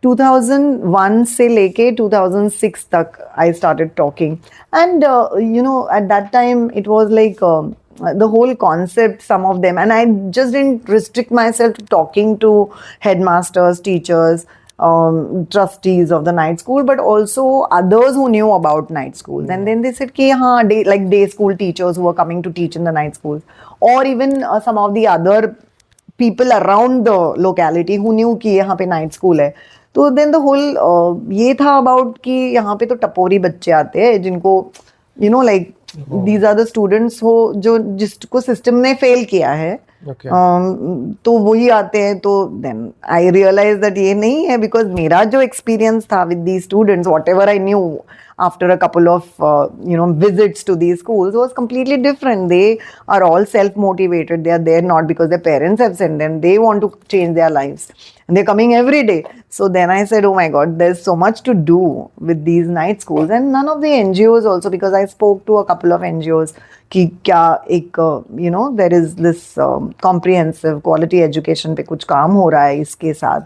2001 से लेके 2006 तक I started talking, and at that time it was like the whole concept, some of them, and I just didn't restrict myself to talking to headmasters, teachers, trustees of the night school, but also others who knew about night schools. And then they said ki haan, day school teachers who were coming to teach in the night schools, or even some of the other people around the locality who knew कि यहाँ पे night school है. तो then the whole ये था about कि यहाँ पे तो टपोरी बच्चे आते हैं जिनको like these are the students हो जो जिसको सिस्टम ने फेल किया है. तो वही आते हैं. तो देन आई रियलाइज दैट ये नहीं है, बिकॉज मेरा जो एक्सपीरियंस था with the students, what ever I knew after a couple of visits to these schools was completely different. They are all self-motivated. They are there not because their parents have sent them. They want to change their lives, and they're coming every day. So then I said, oh my God, there's so much to do with these night schools. And none of the NGOs also, because I spoke to a couple of NGOs कि क्या एक there is this comprehensive quality education पे कुछ काम हो रहा है इसके साथ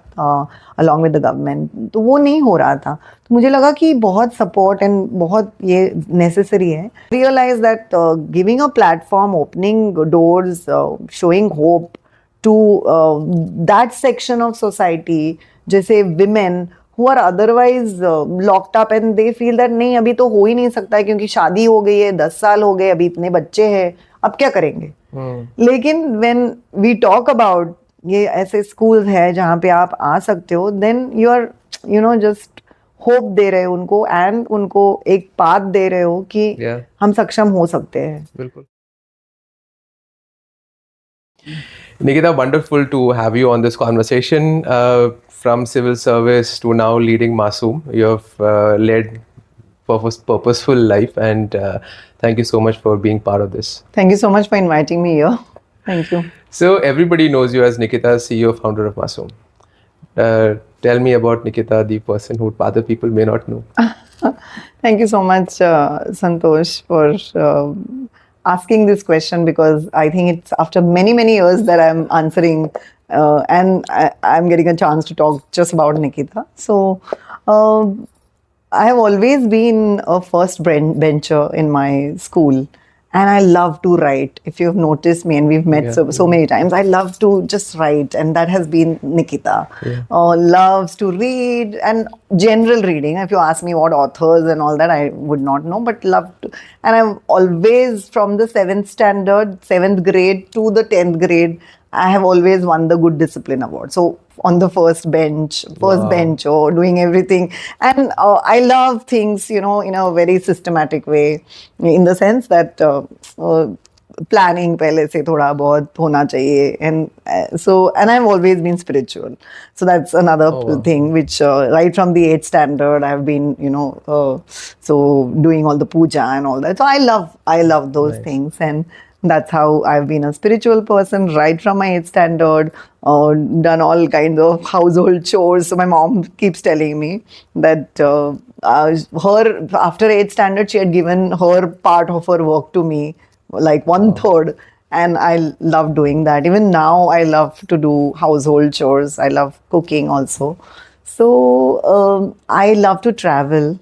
along with the government. तो वो नहीं हो रहा था. तो मुझे लगा कि बहुत support and बहुत ये necessary है. Realize that giving a platform, opening doors, showing hope to that section of society, जैसे women who are otherwise locked up and they feel that नहीं अभी तो हो ही नहीं सकता है क्योंकि शादी हो गई है, 10 साल हो गए, अभी इतने बच्चे हैं, अब क्या करेंगे. लेकिन when we talk about ये ऐसे schools है जहाँ पे आप आ सकते हो, then you are just hope दे रहे हो उनको and उनको एक path दे रहे हो कि हम सक्षम हो सकते हैं. बिल्कुल. Nikita, wonderful to have you on this conversation. From civil service to now leading Masoom, you have led purposeful life, and thank you so much for being part of this. Thank you so much for inviting me here. Thank you. So everybody knows you as Nikita, CEO, founder of Masoom. Tell me about Nikita, the person who other people may not know. Thank you so much, Santosh, for asking this question, because I think it's after many, many years that I'm answering and I'm getting a chance to talk just about Nikita. So I have always been a first bencher in my school, and I love to write. If you've noticed me, and we've met so many times, I love to just write, and that has been Nikita. Loves to read, and general reading. If you ask me what authors and all that, I would not know, but love to. And I've always, from the 7th grade to the 10th grade, I have always won the Good Discipline Award. So on the first bench or doing everything. And I love things, in a very systematic way, in the sense that planning pehle se thoda bahut hona chahiye. And and I've always been spiritual. So that's another thing which right from the 8th standard I've been, so doing all the puja and all that. So I love those things, and that's how I've been a spiritual person right from my 8th standard, done all kinds of household chores. So my mom keeps telling me that her, after 8th standard, she had given her part of her work to me, like 1/3. And I love doing that. Even now, I love to do household chores. I love cooking also. So I love to travel.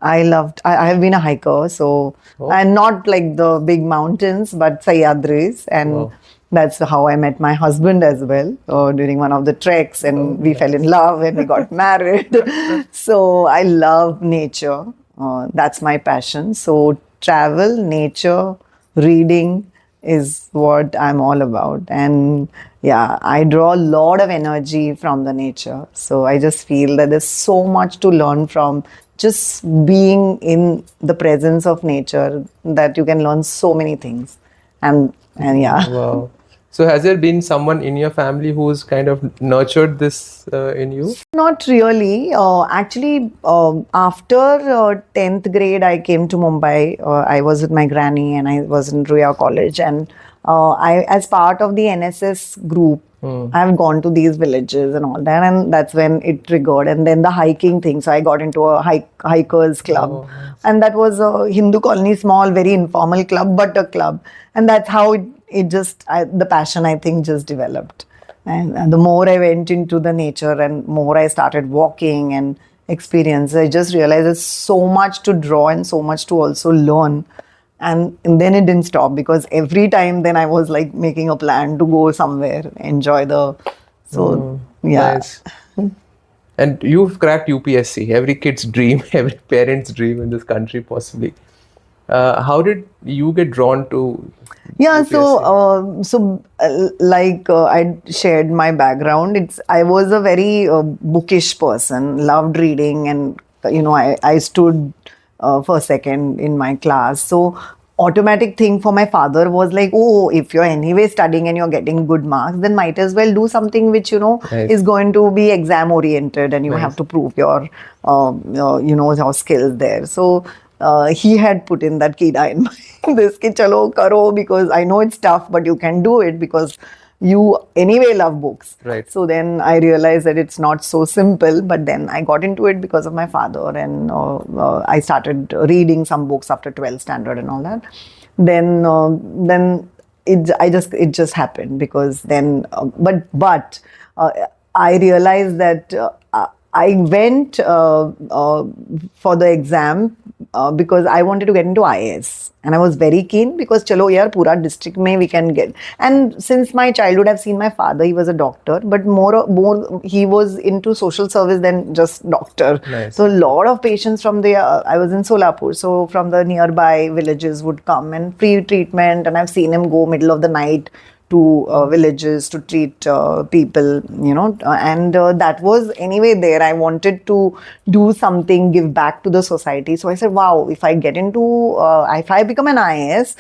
I have been a hiker, so I'm not like the big mountains, but Sahyadris, and that's how I met my husband as well, during one of the treks, and we fell in love and we got married. So I love nature. That's my passion. So travel, nature, reading is what I'm all about. And yeah, I draw a lot of energy from the nature. So I just feel that there's so much to learn from just being in the presence of nature, that you can learn so many things. And yeah. Wow. So has there been someone in your family who's kind of nurtured this in you? Not really. Actually, after 10th grade, I came to Mumbai. I was with my granny and I was in Ruya College. And I, as part of the NSS group, I've gone to these villages and all that, and that's when it triggered. And then the hiking thing, so I got into a hikers club, and that was a Hindu colony, small, very informal club, but a club. And that's how it just, the passion, I think, just developed. And the more I went into the nature and more I started walking and experience, I just realized there's so much to draw and so much to also learn. And then it didn't stop, because every time then I was like making a plan to go somewhere, enjoy the, so yeah. Nice. And you've cracked UPSC, every kid's dream, every parent's dream in this country, possibly. How did you get drawn to Yeah, UPSC? I shared my background. I was a very bookish person, loved reading, and I stood for second in my class. So automatic thing for my father was like, oh, if you're anyway studying and you're getting good marks, then might as well do something which Nice. is going to be exam oriented, and you Nice. have to prove your skills there. So he had put in that kida in my this ki chalo karo, because I know it's tough, but you can do it because you anyway love books. Right. So then I realized that it's not so simple, but then I got into it because of my father, and I started reading some books after 12th standard and all that. Then it just happened, because then I realized that I went for the exam because I wanted to get into IAS, and I was very keen, because chalo yaar, pura district mein we can get. And since my childhood, I've seen my father, he was a doctor, but more he was into social service than just doctor. Nice. So a lot of patients from the I was in Solapur, so from the nearby villages would come and free treatment, and I've seen him go middle of the night to villages to treat people, and that was anyway there. I wanted to do something, give back to the society. So I said, wow, if I get into, if I become an IAS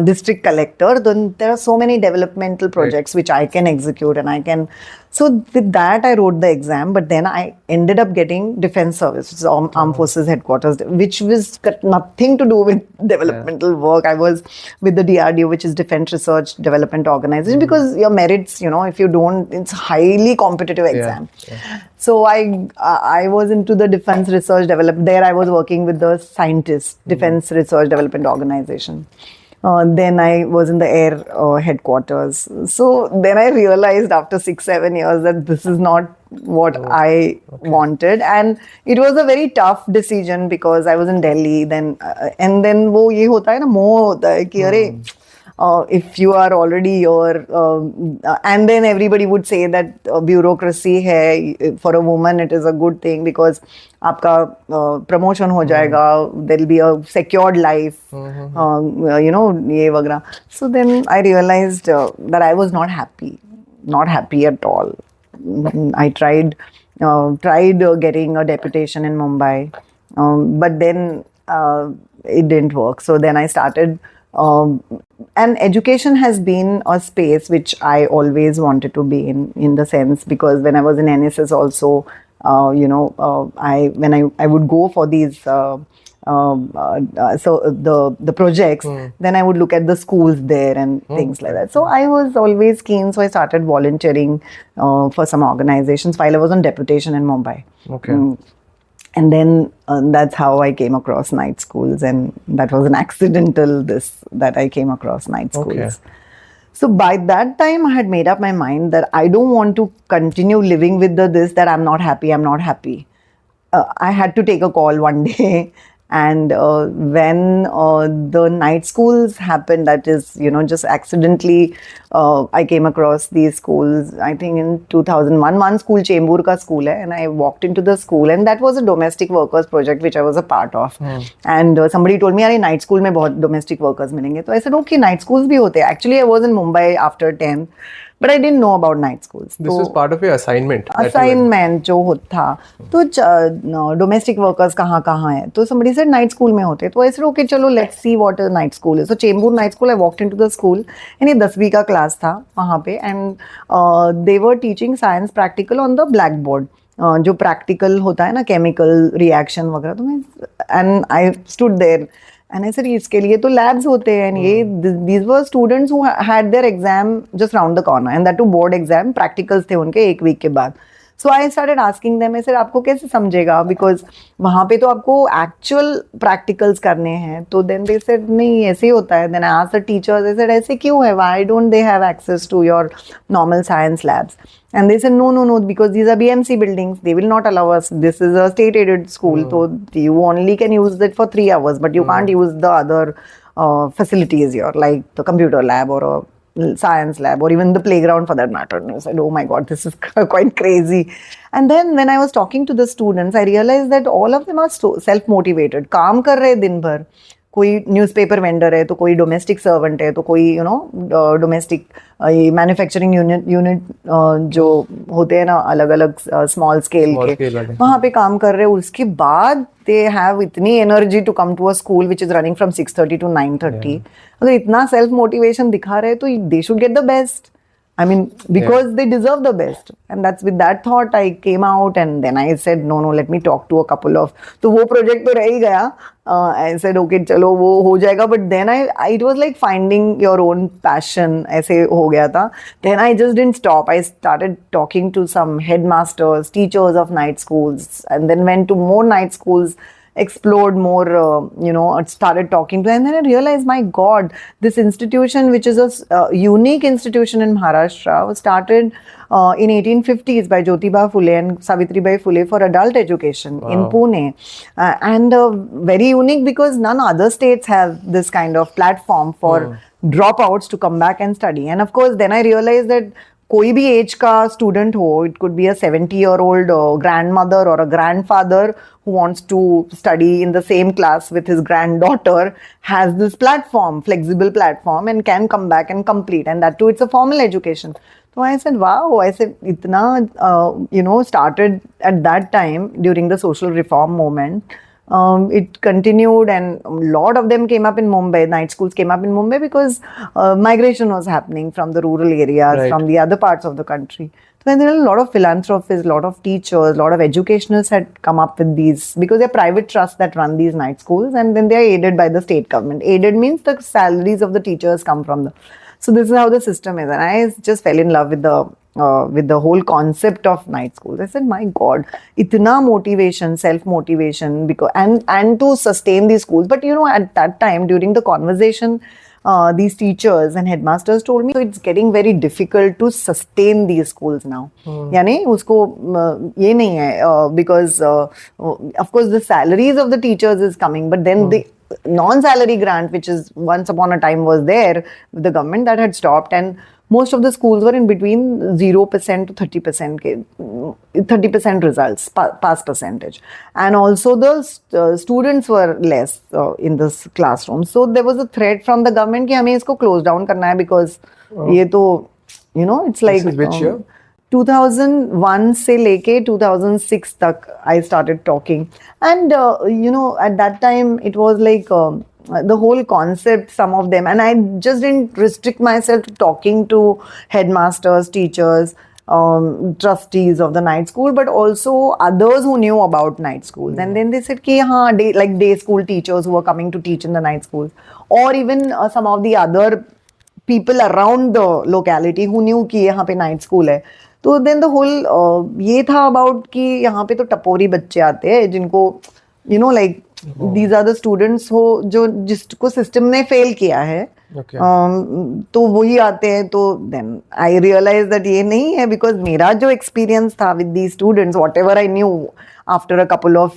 district collector, then there are so many developmental projects which I can execute, and I can. So with that, I wrote the exam, but then I ended up getting Defence Service, which is Armed Forces Headquarters, which was got nothing to do with developmental work. I was with the DRDO, which is Defence Research Development Organization, because your merits, if you don't, it's highly competitive exam. Yeah. So I was into the Defence Research Development. There I was working with the scientists, Defence Research Development Organization. Then I was in the air headquarters. So then I realized after 6-7 years that this is not what I wanted, and it was a very tough decision, because I was in Delhi then, and then वो ये होता है ना, मोह होता है कि अरे if you are already here, and then everybody would say that bureaucracy hai, for a woman it is a good thing, because आपका promotion हो जाएगा, there will be a secured life, ये वगैरह. So then I realized that I was not happy at all. I tried getting a deputation in Mumbai, but then it didn't work. So then I started. And education has been a space which I always wanted to be in the sense, because when I was in NSS also, I would go for these so the projects, then I would look at the schools there and things like that. So I was always keen, so I started volunteering for some organizations while I was on deputation in Mumbai. Okay. And then that's how I came across night schools, and that was an accidental that I came across night schools. Okay. So by that time, I had made up my mind that I don't want to continue living with this that I'm not happy. I had to take a call one day. And when the night schools happened, that is, just accidentally, I came across these schools. I think in 2001, one school, Chembur ka school hai, and I walked into the school, and that was a domestic workers project which I was a part of. And somebody told me, "Arey, night school mein bahut domestic workers milenge." So I said, "Okay, night schools bhi hote." Actually, I was in Mumbai after 10. But I didn't know about night schools. This was part of your assignment. Assignment जो होता तो domestic workers कहाँ है, तो somebody said night school में होते, तो I said okay चलो let's see what a night school is. So Chembur night school, I walked into the school, and ये 10वीं का class था वहाँ पे, and they were teaching science practical on the blackboard. जो practical होता है ना, chemical reaction वगैरह, तो मैं, and I stood there. And I said, इसके लिए तो labs होते हैं, and these were students who had their exam just round the corner, and that too board exam, practicals थे उनके 1 week के बाद. So I started asking them, I said आपको कैसे समझेगा, because वहाँ पे तो आपको actual practicals करने हैं. तो then they said नहीं ऐसे ही होता है. Then I asked the teachers, I said ऐसे क्यों है, why don't they have access to your normal science labs? And they said no, because these are BMC buildings, they will not allow us. This is a state aided school, so you only can use it for 3 hours, but you can't use the other facilities here, like the computer lab or a science lab or even the playground for that matter. And I said, oh my God, this is quite crazy. And then when I was talking to the students, I realized that all of them are so self-motivated. काम कर रहे दिन भर. कोई newspaper vendor है, तो कोई domestic servant है, तो कोई डोमेस्टिक मैन्युफैक्चरिंग यूनिट जो होते हैं ना अलग अलग स्मॉल स्केल के, वहाँ पे काम कर रहे हैं. उसके बाद दे हैव इतनी energy to come to a school which is running from 6:30 to 9:30. अगर इतना सेल्फ मोटिवेशन दिखा रहे हैं तो they should get the best. I mean, because they deserve the best. And that's with that thought I came out, and then I said, no, let me talk to a couple of, तो वो project तो रह ही गया. I said, okay, चलो वो हो जाएगा. But then it was like finding your own passion, ऐसे हो गया था. Then I just didn't stop. I started talking to some headmasters, teachers of night schools, and then went to more night schools, explored more, started talking to them. And then I realized, my God, this institution, which is a unique institution in Maharashtra, was started in 1850s by Jyotiba Phule and Savitribai Phule for adult education in Pune. And very unique because none other states have this kind of platform for dropouts to come back and study. And of course, then I realized that कोई भी as का student हो, it could be a 70-year-old grandmother or a grandfather who wants to study in the same class with his granddaughter, has this platform, flexible platform, and can come back and complete, and that too it's a formal education. So I said, wow, I said itna started at that time during the social reform movement. It continued, and a lot of them came up in Mumbai. Night schools came up in Mumbai because migration was happening from the rural areas, from the other parts of the country. So there are a lot of philanthropists, a lot of teachers, a lot of educationalists had come up with these, because they're private trusts that run these night schools, and then they are aided by the state government. Aided means the salaries of the teachers come from the. So this is how the system is, and I just fell in love with the whole concept of night schools. I said, my God, itna motivation, self-motivation, because and to sustain these schools. But at that time, during the conversation, these teachers and headmasters told me, so it's getting very difficult to sustain these schools now. यानी उसको ये नहीं है, because of course the salaries of the teachers is coming, but then the non-salary grant, which is once upon a time was there with the government, that had stopped, and most of the schools were in between 0% to 30%, 30% results, pass percentage. And also the students were less in this classroom. So there was a threat from the government कि हमें इसको close down करना है, because ये तो, it's like This is which year? 2001 से लेके 2006 तक I started talking. And at that time it was like the whole concept, some of them, and I just didn't restrict myself to talking to headmasters, teachers, trustees of the night school, but also others who knew about night schools. And then they said ki day school teachers who were coming to teach in the night schools, or even some of the other people around the locality who knew कि यहाँ पे night school है. तो then the whole ये था about कि यहाँ पे तो टपोरी बच्चे आते हैं जिनको like these are the students जो जिसको सिस्टम ने फेल किया है. तो वही आते हैं. तो then I realized that ये नहीं है, because मेरा जो experience था with these students, whatever I knew after a couple of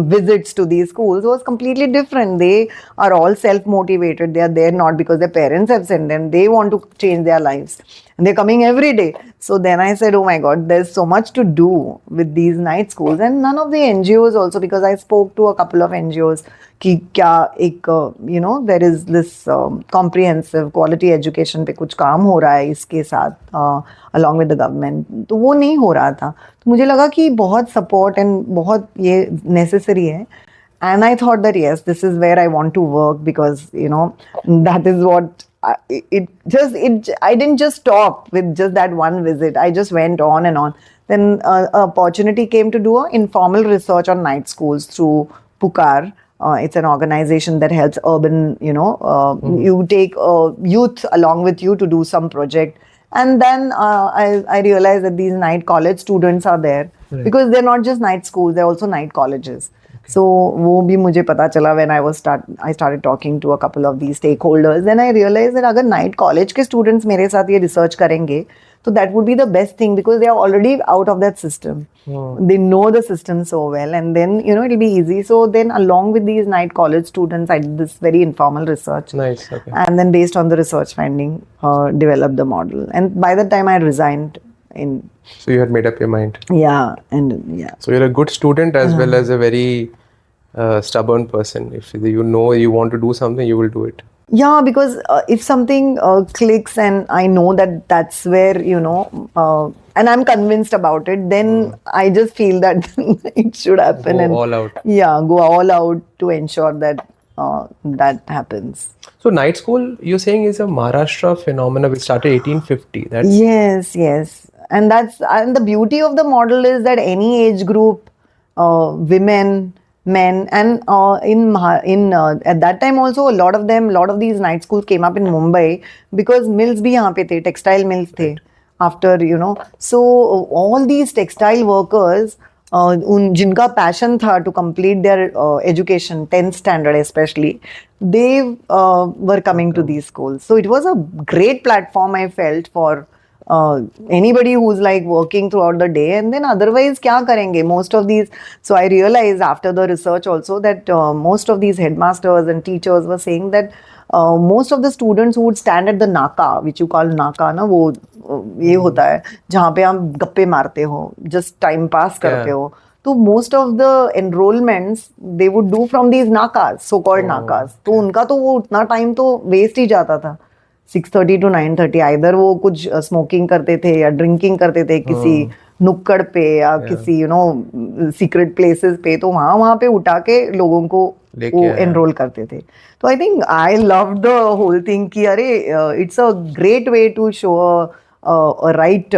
visits to these schools was completely different. They are all self-motivated. They are there not because their parents have sent them. They want to change their lives, and they're coming every day. So then I said, oh my God, there's so much to do with these night schools. And none of the NGOs also, because I spoke to a couple of NGOs कि क्या एक there is this comprehensive quality education पे कुछ काम हो रहा है इसके साथ along with the government, तो वो नहीं हो रहा था. तो मुझे लगा कि बहुत support and बहुत ये necessary है. And I thought that yes, this is where I want to work, because that is what I didn't just stop with just that one visit. I just went on and on. Then an opportunity came to do an informal research on night schools through Pukar. It's an organization that helps urban, you take youth along with you to do some project And then I realized that these night college students are there because they're not just night schools, they're also night colleges. So वो भी मुझे पता चला when I started talking to a couple of these stakeholders. Then I realized that अगर night college के students मेरे साथ ये research करेंगे, so that would be the best thing because they are already out of that system. They know the system so well, and then it'll be easy. So then, along with these night college students, I did this very informal research. Nice. Okay. And then, based on the research finding, developed the model. And by the time I resigned, So you had made up your mind. Yeah. So you're a good student as well as a very stubborn person. If you know you want to do something, you will do it. Yeah, because if something clicks and I know that that's where, and I'm convinced about it, then I just feel that it should happen. Go all out. Yeah, go all out to ensure that that happens. So night school, you're saying, is a Maharashtra phenomenon which started 1850. Yes. And the beauty of the model is that any age group, women, men, and at that time also a lot of these night schools came up in Mumbai because mills bhi yahan pe the, textile mills the after, so all these textile workers जिनका passion था to complete their education, 10th standard especially, they were coming to these schools. So it was a great platform, I felt, for anybody who's like working throughout the day. And then otherwise kya karenge, most of these, so I realized after the research also that most of these headmasters and teachers were saying that most of the students who would stand at the naka, which you call naka ना, वो ये होता है जहाँ पे आप गप्पे मारते हो, just time pass करते हो, तो most of the enrollments they would do from these nakas, so called nakas. तो उनका तो वो उतना time तो waste ही जाता था, 6:30 to 9:30. either वो कुछ smoking करते थे या drinking करते थे किसी नुक्कड़ पे या किसी secret places पे, तो वहाँ पे उठा के लोगों को वो enroll करते थे. तो I think I loved the whole thing कि अरे it's a great way to show a right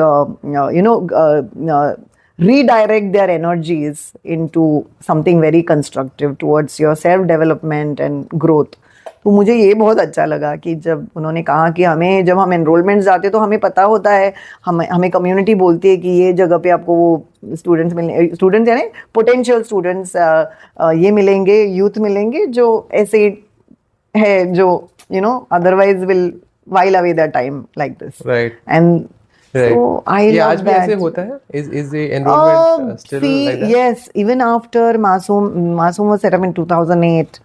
redirect their energies into something very constructive towards your self development and growth. तो मुझे ये बहुत अच्छा लगा कि जब उन्होंने कहा कि जब हम एनरोलमेंट जाते तो हमें पता होता है, हमें कम्युनिटी बोलती है कि ये जगह पे आपको वो स्टूडेंट्स यानी पोटेंशियल स्टूडेंट्स ये मिलेंगे, यूथ मिलेंगे जो ऐसे है जो otherwise will while away their time like this. Right. And so I love that. ऐसे होता है? Is the enrollment still like that? Yes, even after Masoom was set up in 2008,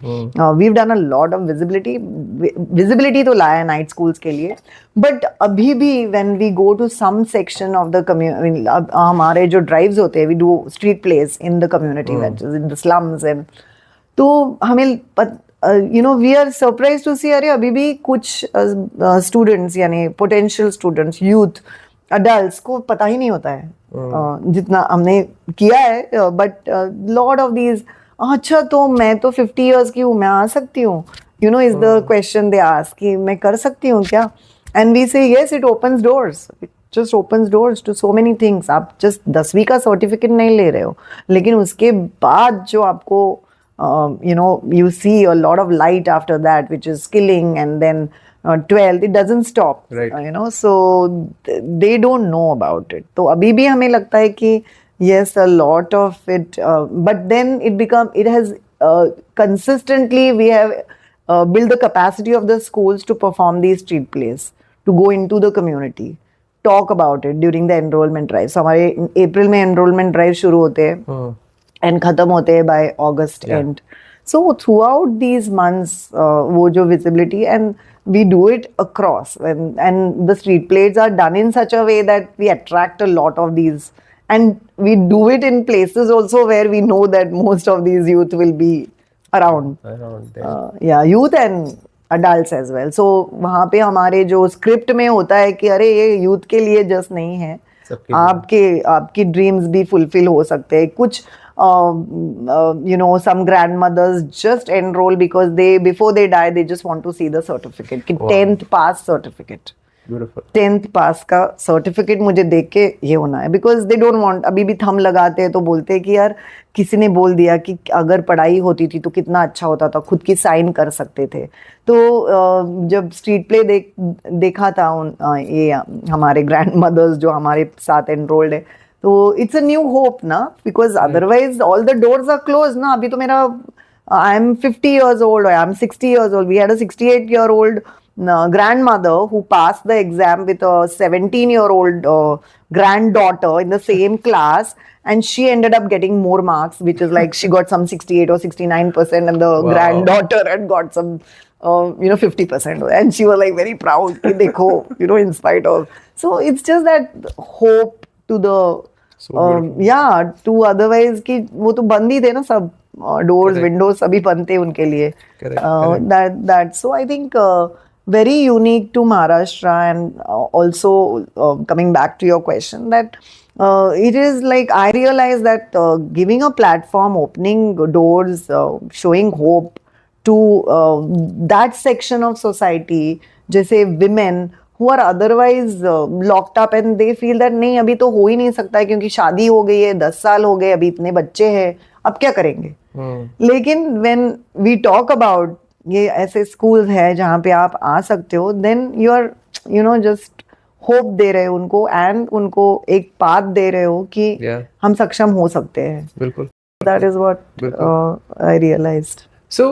we've done a lot of visibility तो लाया night schools के लिए. But अभी भी when we go to some section of the community, हमारे जो drives होते हैं, we do street plays in the community, that is in the slums, and तो हमें we are surprised to see अरे अभी भी कुछ students यानी potential students, youth, adults को पता ही नहीं होता है जितना हमने किया है. But lot of these, अच्छा तो मैं तो 50 years की हूँ, मैं आ सकती हूँ, is the question they ask कि मैं कर सकती हूँ क्या? And we say yes, it opens doors. It just opens doors to so many things. आप just 10वीं का सर्टिफिकेट नहीं ले रहे हो, लेकिन उसके बाद जो आपको you see a lot of light after that, which is skilling, and then 12th, it doesn't stop. Right. So they don't know about it. So abhi bhi hame lagta hai ki yes, a lot of it, but then it has consistently, we have built the capacity of the schools to perform these street plays, to go into the community, talk about it during the enrollment drive. So हमारे April में enrollment drive शुरू होते हैं and खत्म होते हैं by August end. So throughout these months, वो जो visibility, and we do it across, and the street plays are done in such a way that we attract a lot of these, and we do it in places also where we know that most of these youth will be around there. Youth and adults as well. So वहाँ पे हमारे जो script में होता है कि अरे ये youth के लिए just नहीं है, आपकी dreams भी fulfill हो सकते हैं. कुछ some grandmothers just enroll because before they die, they just want to see the certificate, 10th pass certificate. Beautiful. 10th पास का सर्टिफिकेट मुझे देख के ये होना है, बिकॉज दे डोंट वांट. अभी भी थंब लगाते हैं तो बोलते हैं कि यार किसी ने बोल दिया कि अगर पढ़ाई होती थी तो कितना अच्छा होता था, खुद की साइन कर सकते थे. तो जब स्ट्रीट प्ले देखा था ये हमारे ग्रैंड मदर्स जो हमारे साथ एनरोल्ड है, तो इट्स अ न्यू होप ना, because otherwise all the doors are close ना. अभी तो मेरा I am 50 years old or I am 60 years old. We had a 68-year-old grandmother who passed the exam with a 17-year-old granddaughter in the same class, and she ended up getting more marks, which is like she got some 68 or 69%, and the Wow. granddaughter had got some 50%, and she was like very proud कि देखो, in spite of. So it's just that hope to the yeah, to otherwise कि वो तो बंद ही थे ना सब doors, Correct. windows सभी बंद थे उनके लिए. Correct. That so I think very unique to Maharashtra, and also coming back to your question, that it is like I realize that giving a platform, opening doors, showing hope to that section of society, जैसे women who are otherwise locked up and they feel that नहीं अभी तो हो ही नहीं सकता है क्योंकि शादी हो गई है, 10 साल हो गए, अभी इतने बच्चे हैं, अब क्या करेंगे. लेकिन when we talk about ये ऐसे schools है जहाँ पे आप आ सकते हो, then you are just hope दे रहे हो उनको, and उनको एक path दे रहे हो कि हम सक्षम हो सकते हैं. बिल्कुल. That is what I realized. So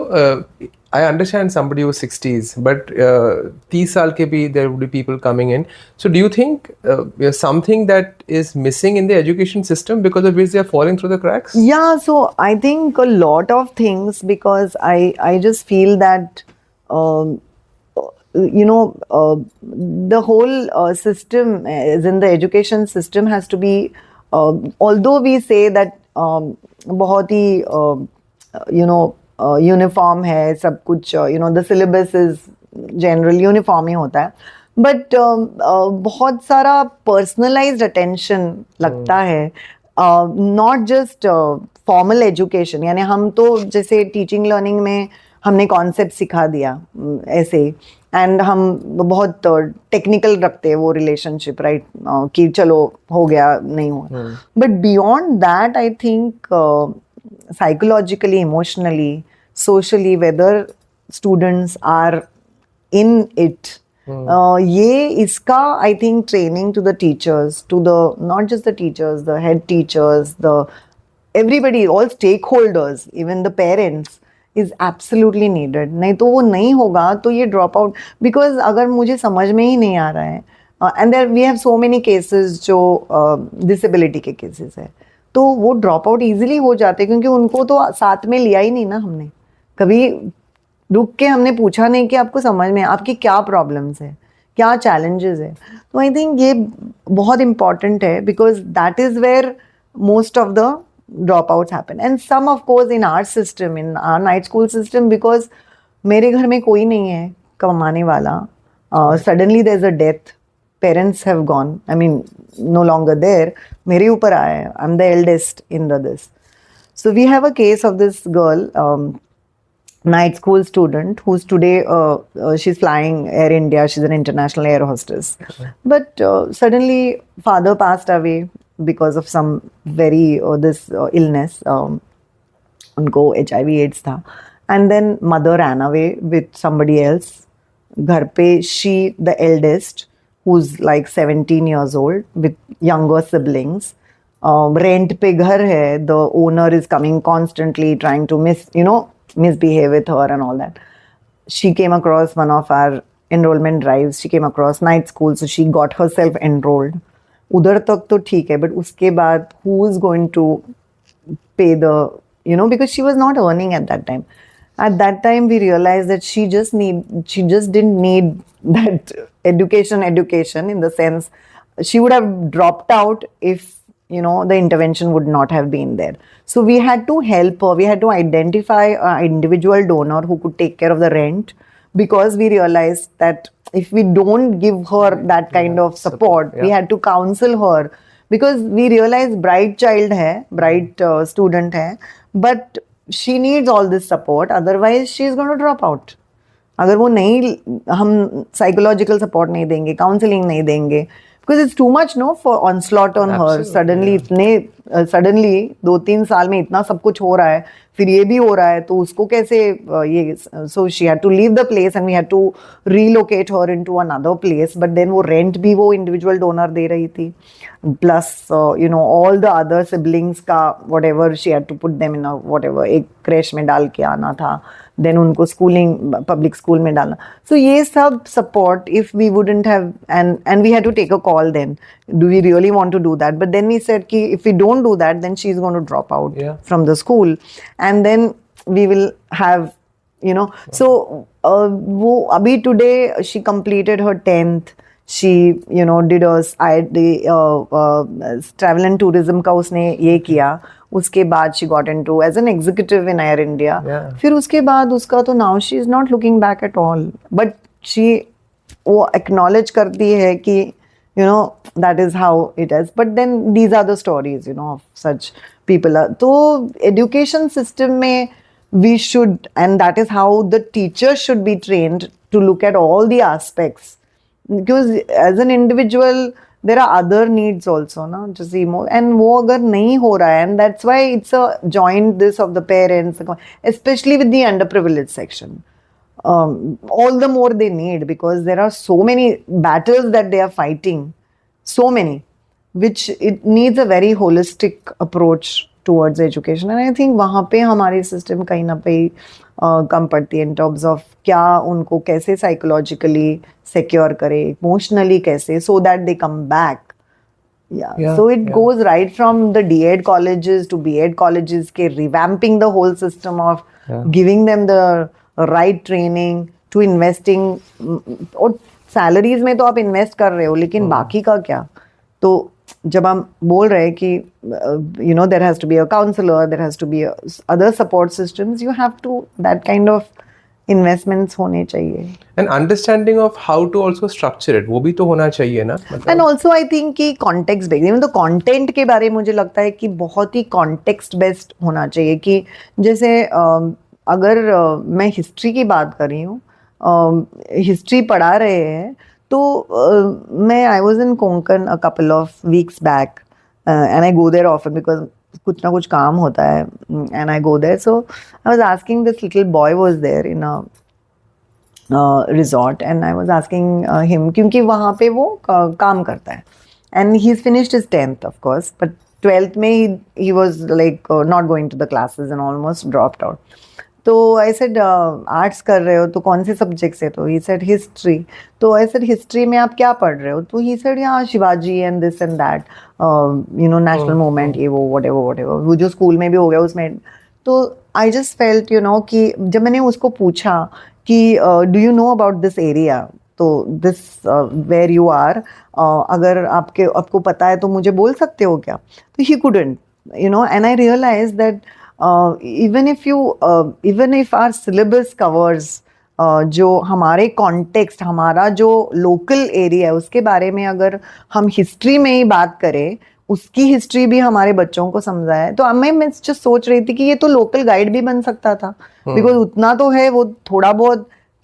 I understand somebody who's 60s, but 30 साल के भी there would be people coming in. So do you think there's something that is missing in the education system because of which they are falling through the cracks? Yeah, so I think a lot of things, because I just feel that the whole system, as in the education system, has to be although we say that बहुत ही uniform है सब कुछ, the syllabus is generally uniform ही होता है, but बहुत सारा personalized attention लगता है, not just formal education. यानी हम तो जैसे teaching learning में हमने concept सिखा दिया ऐसे, एंड हम बहुत टेक्निकल रखते हैं वो रिलेशनशिप, राइट, कि चलो हो गया नहीं हुआ. But beyond that I think psychologically, emotionally, socially, whether students are in it, ये इसका I think training to the teachers, to the not just the teachers, the head teachers, the everybody, all stakeholders, even the parents, is absolutely needed. नहीं तो वो नहीं होगा तो ये drop out, because अगर मुझे समझ में ही नहीं आ रहा है, and there we have so many cases जो डिसेबिलिटी के केसेस है, तो वो ड्रॉप आउट ईजिली हो जाते हैं क्योंकि उनको तो साथ में लिया ही नहीं ना हमने, कभी रुक के हमने पूछा नहीं कि आपको समझ में आपकी क्या प्रॉब्लम्स है, क्या चैलेंजेस है. तो आई थिंक ये बहुत इंपॉर्टेंट है, because that is where most of the dropouts happen. And some of course in our system, in our night school system, because मेरे घर में कोई नहीं है कमाने वाला, suddenly there's a death, parents have gone, I mean no longer there, मेरे ऊपर आया है, I'm the eldest in this. So we have a case of this girl, night school student, who's today she's flying Air India, she's an international air hostess, but suddenly father passed away because of some very this illness, उनको HIV AIDS था, and then mother ran away with somebody else. घर पे she, the eldest, who's like 17 years old with younger siblings, rent पे घर है, the owner is coming constantly trying to misbehave with her and all that. She came across one of our enrollment drives, she came across night school, so she got herself enrolled. उधर तक तो ठीक है, but उसके बाद who is going to pay the, because she was not earning at that time. At that time we realized that she just didn't need that education in the sense she would have dropped out if the intervention would not have been there. So we had to help her, we had to identify an individual donor who could take care of the rent, because we realized that if we don't give her that kind of support, we had to counsel her, because we realized bright child hai, bright student hai, but she needs all this support, otherwise she is going to drop out. अगर वो नहीं, हम psychological support नहीं देंगे, counselling नहीं देंगे, because it's too much no for onslaught on her. Suddenly इतने suddenly 2-3 साल में इतना सब कुछ हो रहा है, फिर ये भी हो रहा है, तो उसको कैसे ये, so she had to leave the place and we had to relocate her into another place. But then वो रेंट भी वो इंडिविजुअल डोनर दे रही थी, plus you know all the other siblings का whatever she had to put them in whatever, एक creche में डाल के आना था, देन उनको स्कूलिंग पब्लिक स्कूल में डालना. सो ये सब support, if we wouldn't have, and we had to take a call then, do we really want to do that. But then we said कि if we don't do that then she is going to drop out from the school and then we will have, you know. So wo abhi today she completed her 10th. She, you know, did travel and tourism का उसने ये किया. उसके बाद she got into as an executive in Air India. फिर उसके बाद उसका तो now she is not looking back at all. But she वो acknowledge करती है कि you know that is how it is. But then these are the stories, you know, of such people. तो education system में we should, and that is how the teachers should be trained to look at all the aspects, because as an individual there are other needs also, na, just more, and wo agar nahi ho raha hai, and that's why it's a joint this of the parents, especially with the underprivileged section. All the more they need, because there are so many battles that they are fighting, so many, which it needs a very holistic approach towards education. And I think वहाँ पे हमारी system कहीं ना कहीं कम पड़ती है in terms of क्या उनको कैसे psychologically secure करे, emotionally कैसे, so that they come back. So it goes right from the D.Ed colleges to B.Ed colleges के revamping the whole system of giving them the right training to investing. और salaries में तो आप invest कर रहे हो, लेकिन बाकी का क्या? तो जब हम बोल रहे हैं कि you know there has to be a counselor, there has to be other support systems, you have to, that kind of investments होने चाहिए. And understanding of how to also structure it, वो भी तो होना चाहिए ना. And also I think कि context based, even तो content के बारे में मुझे लगता है कि बहुत ही context based होना चाहिए. कि जैसे अगर मैं history की बात कर रही हूँ, history पढ़ा रहे हैं, तो मैं I was in Konkan a couple of weeks back and I go there often because कुछ ना कुछ काम होता है and I go there. So I was asking, this little boy was there in a resort and I was asking him, क्योंकि वहाँ पे वो काम करता है, and he's finished his 10th of course, but 12th में he was like not going to the classes and almost dropped out. तो I said arts कर रहे हो तो कौन से सब्जेक्ट से? तो he said हिस्ट्री. तो I said हिस्ट्री में आप क्या पढ़ रहे हो? तो he said यहाँ Shivaji and this and that, you no national movement, ये वो whatever वो जो स्कूल में भी हो गया उसमें. तो I just felt, you know, कि जब मैंने उसको पूछा कि do you know about this area, तो this where you are, अगर आपको पता है तो मुझे बोल सकते हो क्या? तो he couldn't, you know, and I realized that even if our syllabus covers जो हमारे context, हमारा जो local area है उसके बारे में अगर हम history में ही बात करें, उसकी हिस्ट्री भी हमारे बच्चों को समझाए, तो मैं just सोच रही थी कि ये तो लोकल गाइड भी बन सकता था, बिकॉज उतना तो है, वो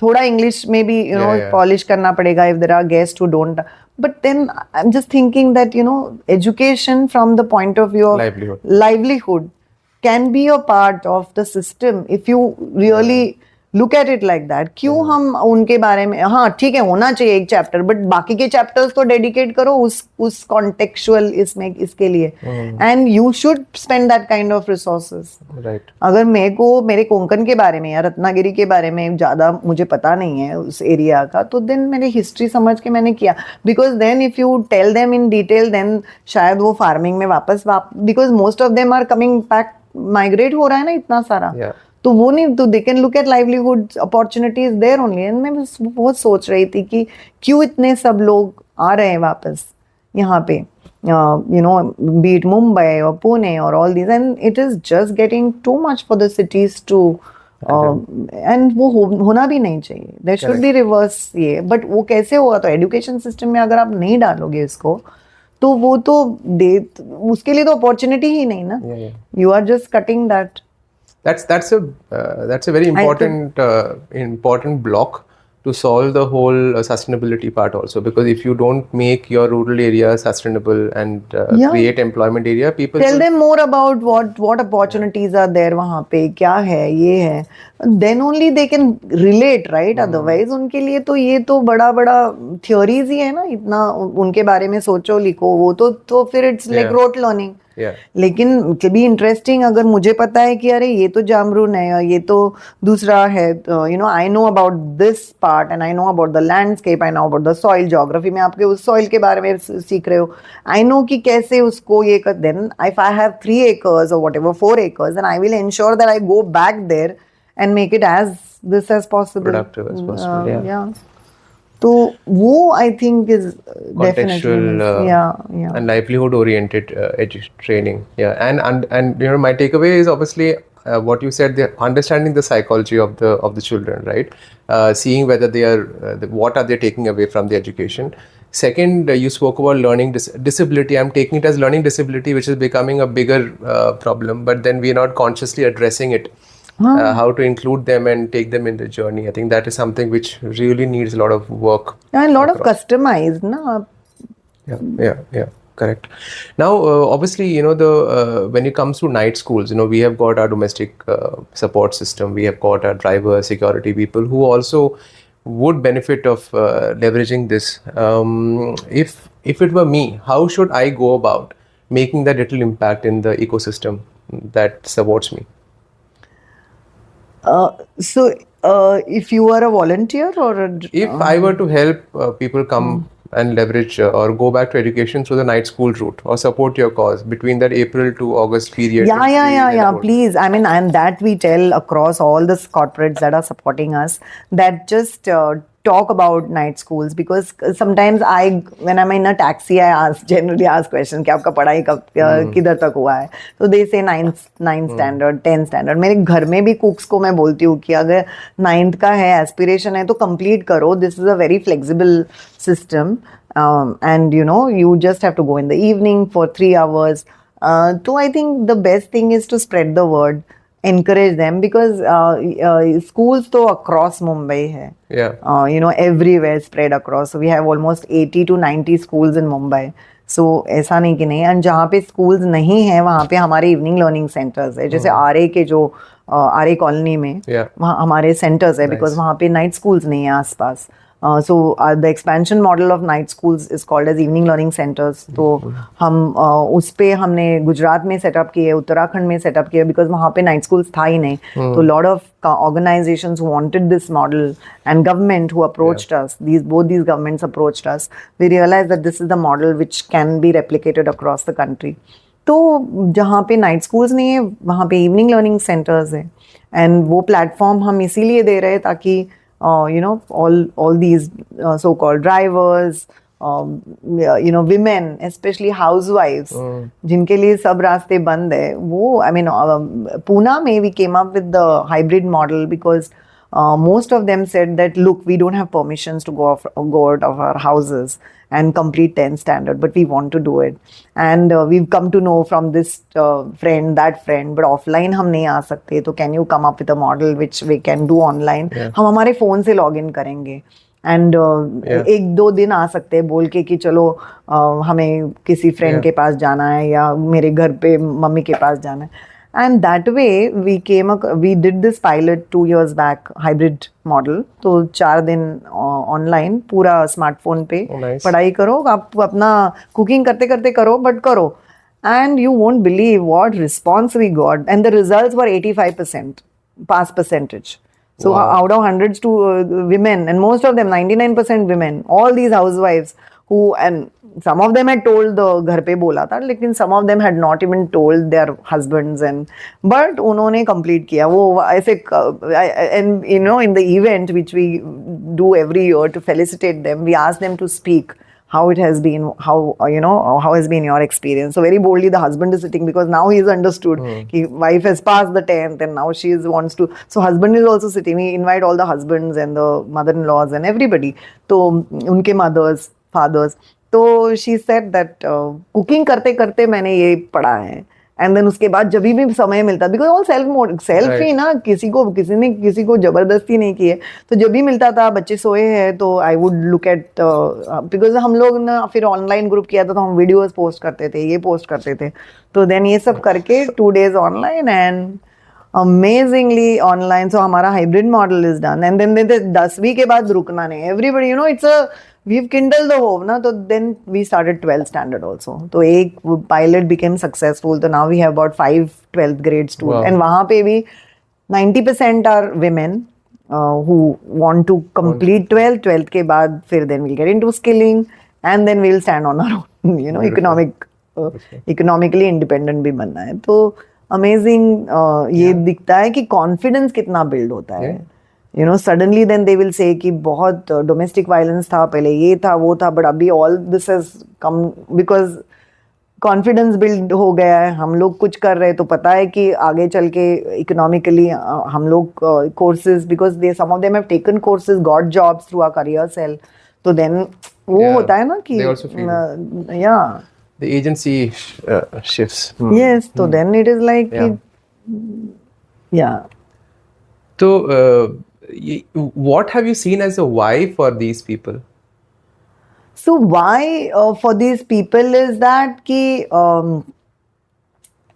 थोड़ा इंग्लिश में भी यू नो पॉलिश करना पड़ेगा if there are guest who don't. But then I am just thinking that you know education from the point of view of livelihood can be a part of the system if you really look at it like that. क्यों हम उनके बारे में, हाँ ठीक है होना चाहिए एक चैप्टर, बट बाकी के चैप्टर्स तो डेडिकेट करो उस कॉन्टेक्चुअल इसमें इसके लिए, and you should spend that kind of resources. अगर मेरे कोंकण के बारे में या रत्नागिरी के बारे में ज़्यादा मुझे पता नहीं है उस एरिया का, तो देन मेरे हिस्ट्री समझ के मैंने किया, because then if you tell them in detail then शायद वो फार्मिंग में वापस because most of them are coming back, migrate हो रहा है ना इतना सारा, तो वो नहीं, तो they can look at livelihood opportunities there only. And मैं बहुत सोच रही थी कि क्यों इतने सब लोग आ रहे हैं वापस यहाँ पे, यू नो बीट मुंबई और पुणे और all this, and it is just getting too much for the cities to, and वो होना भी नहीं चाहिए. देयर शुड बी रिवर्स ये, बट वो कैसे होगा? तो एजुकेशन सिस्टम में अगर आप नहीं डालोगे इसको, तो वो तो उसके लिए तो अपॉर्चुनिटी ही नहीं ना. You are just cutting that. That's a very important block to solve the whole sustainability part also, because if you don't make your rural area sustainable and Yeah. create employment area, people Tell them more about what opportunities are there वहाँ पे, क्या है ये है, then only they can relate, right? Otherwise उनके लिए तो ये तो बड़ा बड़ा theories ही है ना, इतना उनके बारे में सोचो लिखो, वो तो फिर it's like Yeah. rote learning. Yeah. लेकिन to be interesting, अगर मुझे पता है कि अरे ये तो जामरून है, ये तो दूसरा है, you know, I know about this part and I know about the landscape, I know about the soil geography, में आपके उस soil के बारे में सीख रहे हो, I know कि कैसे उसको ये कर, then if I have 3 acres or whatever 4 acres, then I will ensure that I go back there and make it as this as possible, Productive as possible. yeah. तो वो I think is definitely contextual and livelihood oriented training. Yeah, and you know, my takeaway is obviously what you said, the understanding the psychology of the children, right? Seeing whether they are what are they taking away from the education. Second, you spoke about learning disability. I'm taking it as learning disability, which is becoming a bigger problem, but then we are not consciously addressing it. How to include them and take them in the journey. I think that is something which really needs a lot of work. And a lot of customized, na? Yeah, correct. Now, obviously, you know, when it comes to night schools, you know, we have got our domestic support system. We have got our driver, security people who also would benefit of leveraging this. If it were me, how should I go about making that little impact in the ecosystem that supports me? So, if you are a volunteer or if I were to help people come and leverage or go back to education through the night school route or support your cause between that April to August period. Yeah, please. I mean, and that we tell across all the corporates that are supporting us, that just talk about night schools, because sometimes when I'm in a taxi, I generally ask questions, कि आपका पढ़ाई किधर तक हुआ है? So they say 9th standard, 10th standard. मेरे घर में भी cooks को मैं बोलती हूँ कि अगर 9th का है, aspiration है तो complete करो. This is a very flexible system, and you know, you just have to go in the evening for 3 hours. So I think the best thing is to spread the word. Encourage them, because schools to across Mumbai hai. Yeah. You know, everywhere spread across. So we have almost 80 to 90 schools in Mumbai. So ऐसा नहीं कि नहीं, and जहाँ पे schools नहीं है वहाँ पे हमारे evening learning centers है, जैसे RA के जो RA कॉलोनी में वहाँ हमारे centers है, because वहाँ पे night schools नहीं है आसपास. So the expansion model of night schools is called as evening learning centers. तो हम उस पे हमने गुजरात में सेटअप किए, उत्तराखंड में सेटअप किए, because वहाँ पे night schools था ही नहीं. तो lot of organizations who wanted this model and government who approached us, both these governments approached us. We realized that this is the model which can be replicated across the country. तो जहाँ पे night schools नहीं है वहाँ पे evening learning centers है, and वो platform हम इसीलिए दे रहे हैं ताकि you know, all these so-called drivers, you know, women, especially housewives, जिनके लिए सब रास्ते बंद है, वो, I mean, Pune में we came up with the hybrid model, because most of them said that, look, we don't have permissions to go out of our houses and complete 10th standard, but we want to do it. And we've come to know from this friend, that friend, but offline हम नहीं आ सकते, तो can you come up with a model which we can do online? हम हमारे phone से log in करेंगे. And एक दो दिन आ सकते हैं बोल के कि चलो हमें किसी friend के पास जाना है या मेरे घर पे मम्मी के पास जाना है. And that way we did this pilot 2 years back, hybrid model. तो 4 दिन online पूरा smartphone पे पढ़ाई करो, आप अपना cooking करते करते करो, but करो. And you won't believe what response we got, and the results were 85% pass percentage. So out of hundreds to women, and most of them 99% women, all these housewives who, and some of them had told the घर पे बोला था, लेकिन some of them had not even told their husbands, and but उन्होंने complete किया वो ऐसे. And you know, in the event which we do every year to felicitate them, we ask them to speak how it has been, how you know, how has been your experience. So very boldly the husband is sitting, because now he is understood कि wife has passed the 10th and now she wants to. So husband is also sitting. We invite all the husbands and the mother-in-laws and everybody. तो उनके mothers, fathers. तो she said that cooking करते करते मैंने ये पढ़ा है, and then उसके बाद जब भी समय मिलता, बिकॉज ऑल सेल्फ ही ना, किसी ने किसी को जबरदस्ती नहीं की है, तो जब भी मिलता था, बच्चे सोए हैं तो I would look eight, because हम लोग ना फिर ऑनलाइन ग्रुप किया था तो हम वीडियोस पोस्ट करते थे, ये पोस्ट करते थे, तो देन ये सब करके 2 days online and amazingly online. So हमारा hybrid model is done and then 10वीं के बाद रुकना नहीं, everybody you know it's a we've kindled the hope na, so then we started 12th standard also, so एक pilot became successful, so now we have about 5 12th grade students. Wow. And वहाँ पे भी 90% are women who want to complete 12th के बाद फिर then we'll get into skilling and then we'll stand on our own, you know, economically independent भी बनना है. तो amazing ये दिखता है कि confidence कितना build होता है. You know, suddenly then they will say कि बहुत domestic violence था पहले, ये था वो था, but अभी all this has come because confidence build हो गया है. हम लोग कुछ कर रहे हैं तो पता है कि आगे चल के economically हम लोग courses, because they some of them have taken courses, got jobs through our career cell, तो then वो होता है ना कि they also feel yeah, the agency shifts. yes, so then it is like yeah. So what have you seen as a why for these people? So why for these people is that कि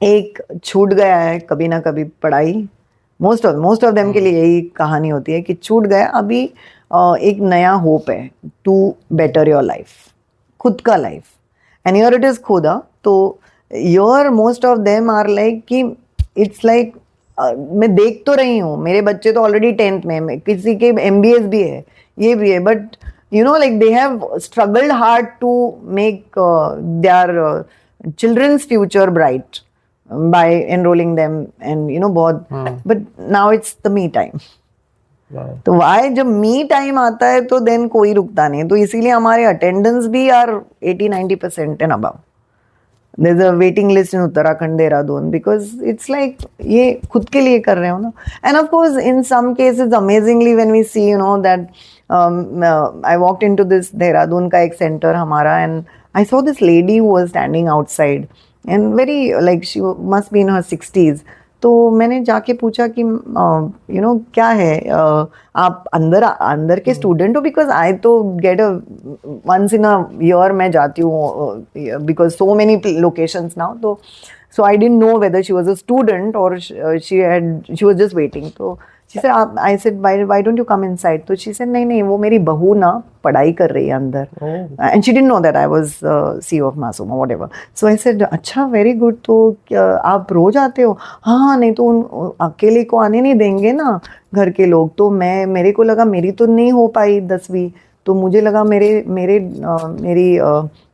एक छूट गया है कभी ना कभी पढ़ाई. Most of them के लिए यही कहानी होती है कि छूट गया, अभी एक नया होप है टू बेटर योर लाइफ, खुद का life. And your it is खुदा, तो your most of them are like कि इट्स लाइक मैं देख तो रही हूँ, मेरे बच्चे तो ऑलरेडी 10th में, किसी के MBAs भी है, ये भी है, but you know, like they have struggled hard to make their children's future bright by enrolling them and you know बहुत, but now it's the me time. Wow. तो why जब me time आता है तो then कोई रुकता नहीं, तो इसीलिए हमारे attendance भी are 80-90% and above. There's a waiting list in Uttarakhand, Dehradun, because it's like ये खुद के लिए कर रहे हो ना. And of course in some cases amazingly when we see you know that I walked into this Dehradun का एक center हमारा, and I saw this lady who was standing outside and very like she must be in her 60s. तो मैंने जाके पूछा कि you know क्या है, आप अंदर के स्टूडेंट हो, बिकॉज आई तो get a once in a year मैं जाती हूँ, because so many locations now, तो so I didn't know whether she was a student or she was just waiting. तो she said, I said, why don't you come inside? तो she said, नहीं वो मेरी बहू ना पढ़ाई कर रही है अंदर. And she didn't know that I was CEO of Masoom or whatever. So I said, अच्छा very good, तो आप रोज आते हो? हाँ, नहीं तो उन अकेले को आने नहीं देंगे ना घर के लोग. तो मेरे को लगा मेरी तो नहीं हो पाई 10वीं, तो मुझे लगा मेरी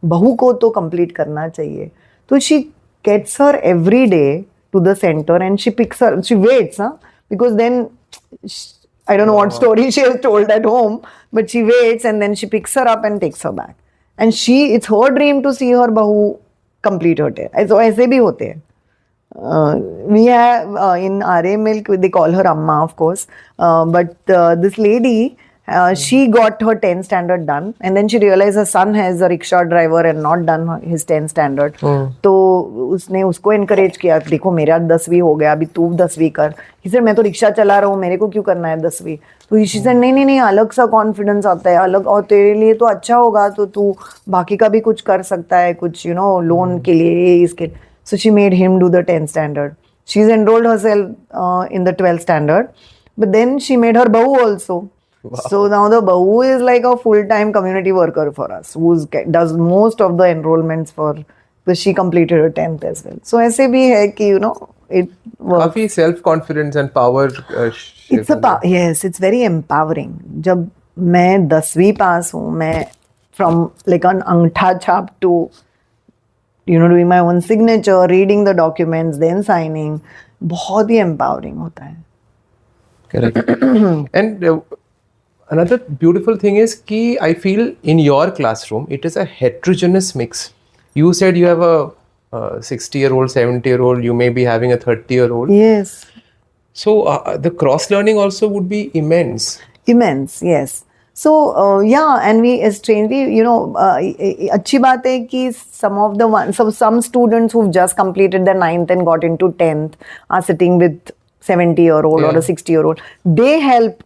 बहू को तो कंप्लीट करना चाहिए. तो she gets her every day to the center and she waits, because then I don't know what story she has told at home, but she waits and then she picks her up and takes her back. And it's her dream to see her bahu complete her test. So ऐसे भी होते हैं. We have in RA Milk, they call her Amma, of course, but this lady, she got her 10th standard done, and then she realized her son has a rickshaw driver and not done his 10th standard. तो उसने उसको encourage किया, देखो मेरा 10वीं हो गया, अभी तू 10वीं कर. He said, मैं तो रिक्शा चला रहा हूँ, मेरे को क्यों करना है 10वीं? तो she said, नहीं अलग सा कॉन्फिडेंस आता है, अलग, और तेरे लिए तो अच्छा होगा, तो तू बाकी का भी कुछ कर सकता है, कुछ you know लोन के लिए इसके. So she made him do the 10th standard. She's enrolled herself in the 12th standard, but then she made her bahu also. Wow. So now the bahu is like a full-time community worker for us, who does most of the enrollments because she completed her 10th as well. So ऐसे भी है कि you know it works. काफी self-confidence and power. Yes, it's very empowering. जब मैं 10वीं पास हूँ, मैं from like an अंगूठा छाप to you know doing my own signature, reading the documents, then signing, बहुत ही empowering होता है. Correct. And another beautiful thing is कि I feel in your classroom it is a heterogeneous mix. You said you have a 60-year-old, 70-year-old, you may be having a 30-year-old. Yes. So the cross learning also would be immense. Immense, yes. So yeah, and we strangely, you know, अच्छी बात है कि some students who've just completed their 9th and got into 10th are sitting with 70-year-old or a 60-year-old. They help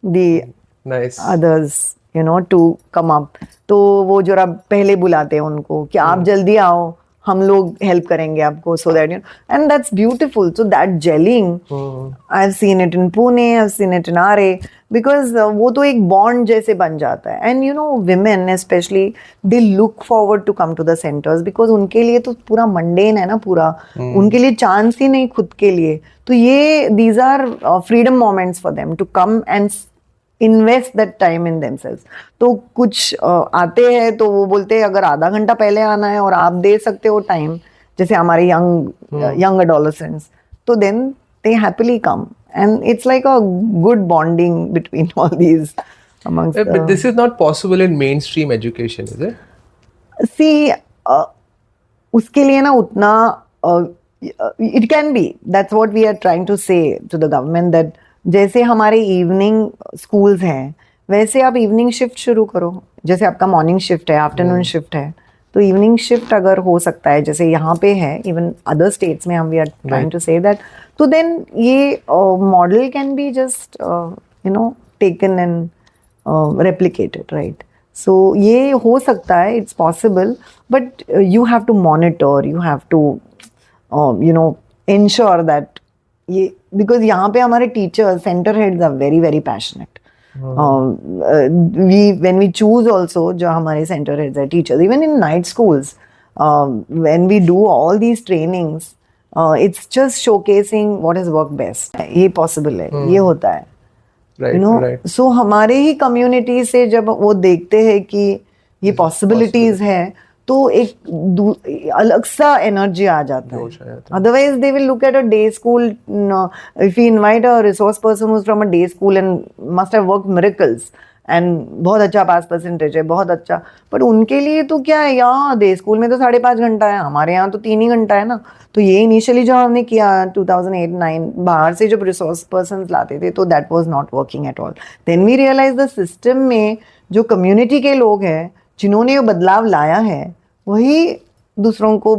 the Nice. others, you know, to come up. तो वो जरा पहले बुलाते हैं उनको कि आप जल्दी आओ, हम लोग हेल्प करेंगे आपको, so that, you know, and that's beautiful. So that gelling, I've seen it in Pune, I've seen it in RA, because वो तो एक bond जैसे बन जाता है. And you know, women especially, they look forward to come to the centers because उनके लिए तो पूरा mundane है ना पूरा, उनके लिए chance ही नहीं खुद के लिए. तो ये these are freedom moments for them to come and invest that time in themselves. तो कुछ आते हैं तो वो बोलते हैं अगर आधा घंटा पहले आना है और आप दे सकते हो टाइम, जैसे हमारे यंग एडोलेसेंट्स, तो then they happily come and it's like a good bonding between all these amongst. But this is not possible in mainstream education, is it? See उसके लिए ना उतना it can be, that's what we are trying to say to the government, that जैसे हमारे evening schools हैं वैसे आप evening shift शुरू करो. जैसे आपका मॉर्निंग शिफ्ट है, आफ्टरनून शिफ्ट है, तो इवनिंग शिफ्ट अगर हो सकता है जैसे यहाँ पे है, इवन अदर स्टेट्स में हम we are trying to say that, तो देन ये model can be just you know taken and replicated, right. So ये हो सकता है, it's possible, but you have to monitor, you have to you know ensure that ये, because यहाँ पे हमारे teachers, centre heads are very very passionate. when we choose also, जो हमारे सेंटर हेड्स है teachers, even in night schools, when we do all these trainings, it's just showcasing what has worked best. ये possible है, ये होता है, you know. So हमारे ही community से जब वो देखते हैं कि ये पॉसिबिलिटीज है, तो एक अलग सा एनर्जी आ जाता है. Otherwise they will look at a day school. If you invite a resource person who is from a day school and must have worked miracles and बहुत अच्छा पास परसेंटेज है, बहुत अच्छा, पर उनके लिए तो क्या है, यहाँ डे स्कूल में तो 5.5 घंटा है, हमारे यहाँ तो 3 ही घंटा है ना. तो ये इनिशियली जो हमने किया 2008-9 बाहर से जब रिसोर्स पर्सन लाते थे, तो that was not working at all. Then we realise the system में जो कम्युनिटी के लोग हैं जिन्होंने ये बदलाव लाया है, वही दूसरों को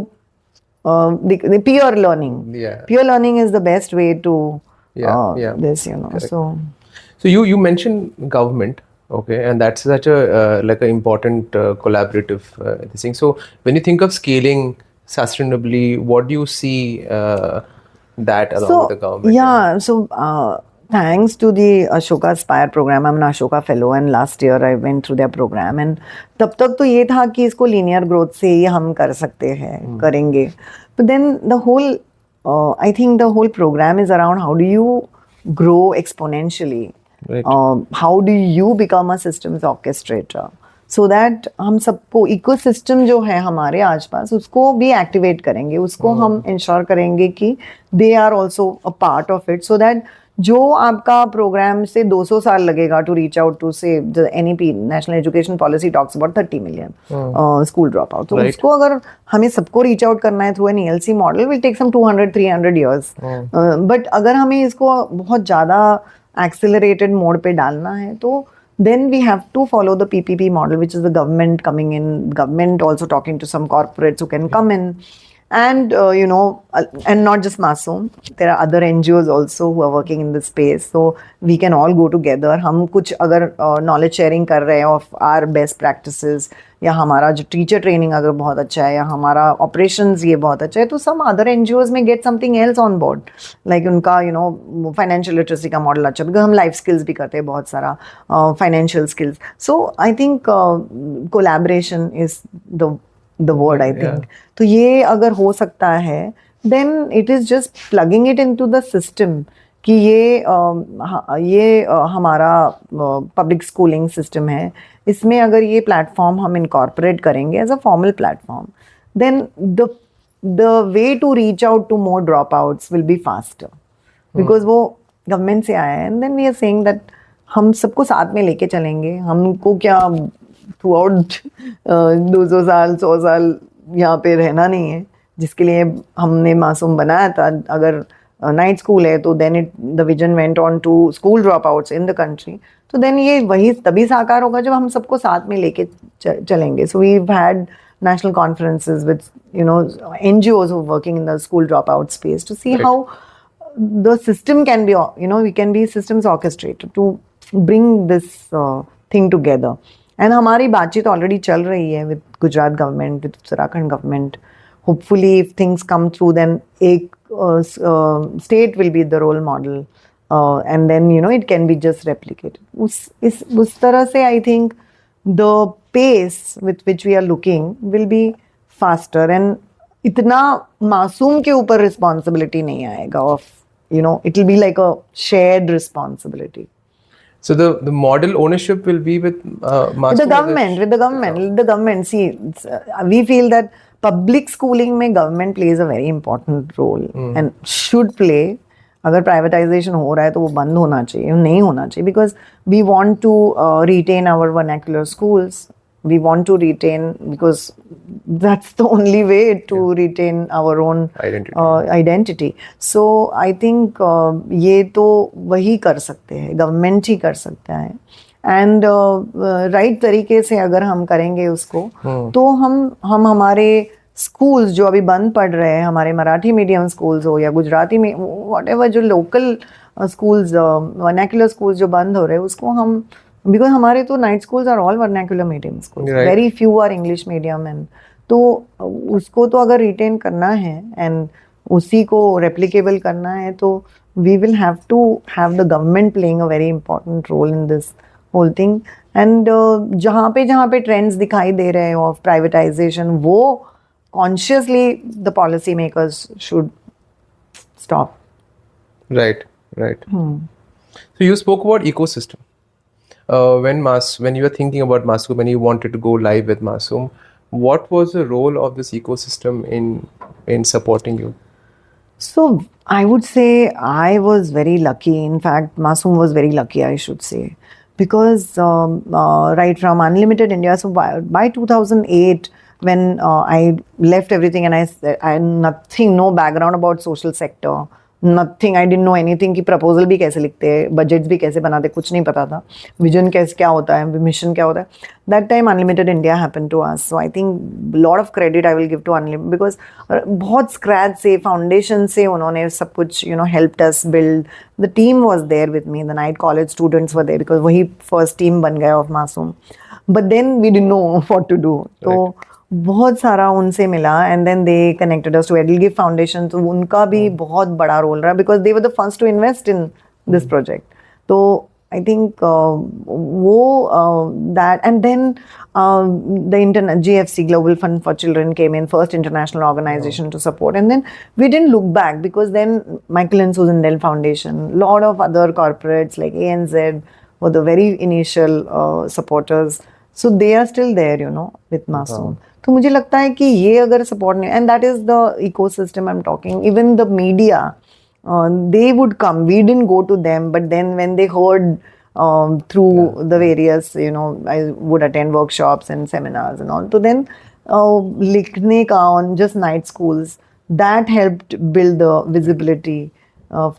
peer learning is the best way to this, you know. Correct. So you mentioned government, okay, and that's such a like an important collaborative this thing. So when you think of scaling sustainably, what do you see that along with the government? Yeah, so thanks to the Ashoka Aspire program, I'm an Ashoka fellow, and last year I went through their program, and तब तक तो ये था कि इसको linear growth से ही हम कर सकते हैं, करेंगे. But then the whole, I think the whole program is around how do you grow exponentially, right. How do you become a systems orchestrator, so that हम सबको ecosystem जो है हमारे आसपास उसको भी activate करेंगे, उसको हम ensure करेंगे कि they are also a part of it, so that जो आपका प्रोग्राम से 200 साल लगेगा to reach out to say NEP, national education policy talks about 30 million school drop out, तो उसको अगर हमें सबको रीच आउट करना है through an ELC model, will take some 200-300 years. But अगर हमें इसको बहुत ज़्यादा एक्सेलरेटेड मोड पे डालना है, तो then we have to follow the PPP model, which is the government coming in, government also talking to some corporates who can come in. And you know, and not just Masoom, there are other NGOs also who are working in this space, so we can all go together. हम कुछ अगर knowledge sharing कर रहे हैं of our best practices, या हमारा जो teacher training अगर बहुत अच्छा है, या हमारा operations ये बहुत अच्छा है, तो some other NGOs में get something else on board, like उनका you know financial literacy का model अच्छा, because हम life skills भी करते हैं बहुत सारा, financial skills. So I think collaboration is the word, I think. तो ये अगर हो सकता है, then it is just plugging it into the system कि ये हमारा public schooling system है, इसमें अगर ये platform हम incorporate करेंगे as a formal platform, then the way to reach out to more dropouts will be faster, because वो government से आया है, and then we are saying that हम सबको साथ में लेके चलेंगे. हमको क्या थ्रू आउट 200 साल 100 साल यहाँ पे रहना नहीं है, जिसके लिए हमने मासूम बनाया था. अगर नाइट स्कूल है, तो then the vision went on to school drop outs in the country. तो देन ये वही तभी साकार होगा जब हम सबको साथ में लेके चलेंगे. So we had national conferences with NGOs who are working in the school dropout space to see how the system can be, we can be systems orchestrated to bring this thing together. And हमारी बातचीत already चल रही है with Gujarat government, with Uttarakhand government. Hopefully if things come through, then एक state will be the role model, and then it can be just replicated. उस तरह से I think the pace with which we are looking will be faster, and इतना मासूम के ऊपर responsibility नहीं आएगा of, it will be like a shared responsibility. So the model ownership will be with Masoom? With the government. See, we feel that public schooling में government plays a very important role and should play. अगर privatisation हो रहा है तो वो बंद होना चाहिए, नहीं होना चाहिए, because we want to retain our vernacular schools. We want to retain, because that's the only way to retain our own identity. So I think ये तो वही कर सकते हैं, गवर्नमेंट ही कर सकता है. एंड राइट तरीके से अगर हम करेंगे उसको, तो हम हमारे स्कूल्स जो अभी बंद पड़ रहे हैं, हमारे मराठी मीडियम स्कूल्स हो या गुजराती में व्हाटएवर, जो लोकल स्कूल्स वर्नाक्युलर स्कूल्स जो बंद हो रहे हैं, उसको हम, बिकॉज हमारे तो night schools are all vernacular medium schools, very few are English medium. And तो उसको तो अगर रिटेन करना है एंड उसी को रेप्लिकेबल करना है, तो we will have to have the government playing a very important role in this whole thing. And जहाँ पे ट्रेंड्स दिखाई दे रहे हैं ऑफ प्राइवेटाइजेशन, वो consciously the policy makers should stop. Right. So you spoke about ecosystem. When you were thinking about Masoom and you wanted to go live with Masoom, what was the role of this ecosystem in supporting you? So I would say I was very lucky. In fact, Masoom was very lucky, I should say, because right from Unlimited India, so by 2008, when I left everything and I had nothing, no background about social sector, nothing, I didn't know anything कि proposal भी कैसे लिखते हैं, budgets भी कैसे बनाते, कुछ नहीं पता था, vision क्या होता है, mission क्या होता है. That time Unlimited India happened to us, so I think lot of credit I will give to Unlimited, because बहुत scratch से, foundation से उन्होंने सब कुछ helped us build. The team was there with me, the night college students were there, because वही first team बन गया of Masoom. But then we didn't know what to do. तो बहुत सारा उनसे मिला, and then they connected us to EdelGive foundation. तो उनका भी बहुत बड़ा रोल रहा, because they were the first to invest in this project. तो आई थिंक वो that, and then the GFC Global Fund for Children came in, first international organization to support, and then we didn't look back, because then Michael and Susan Dell Foundation, lot of other corporates like ANZ were the very initial supporters. So they are still there, with Masoom. तो मुझे लगता है कि ये अगर support नहीं, and that is the ecosystem I am talking. Even the media, they would come, we didn't go to them, but then when they heard through the various, I would attend workshops and seminars and all, so then likhne ka on just night schools, that helped build the visibility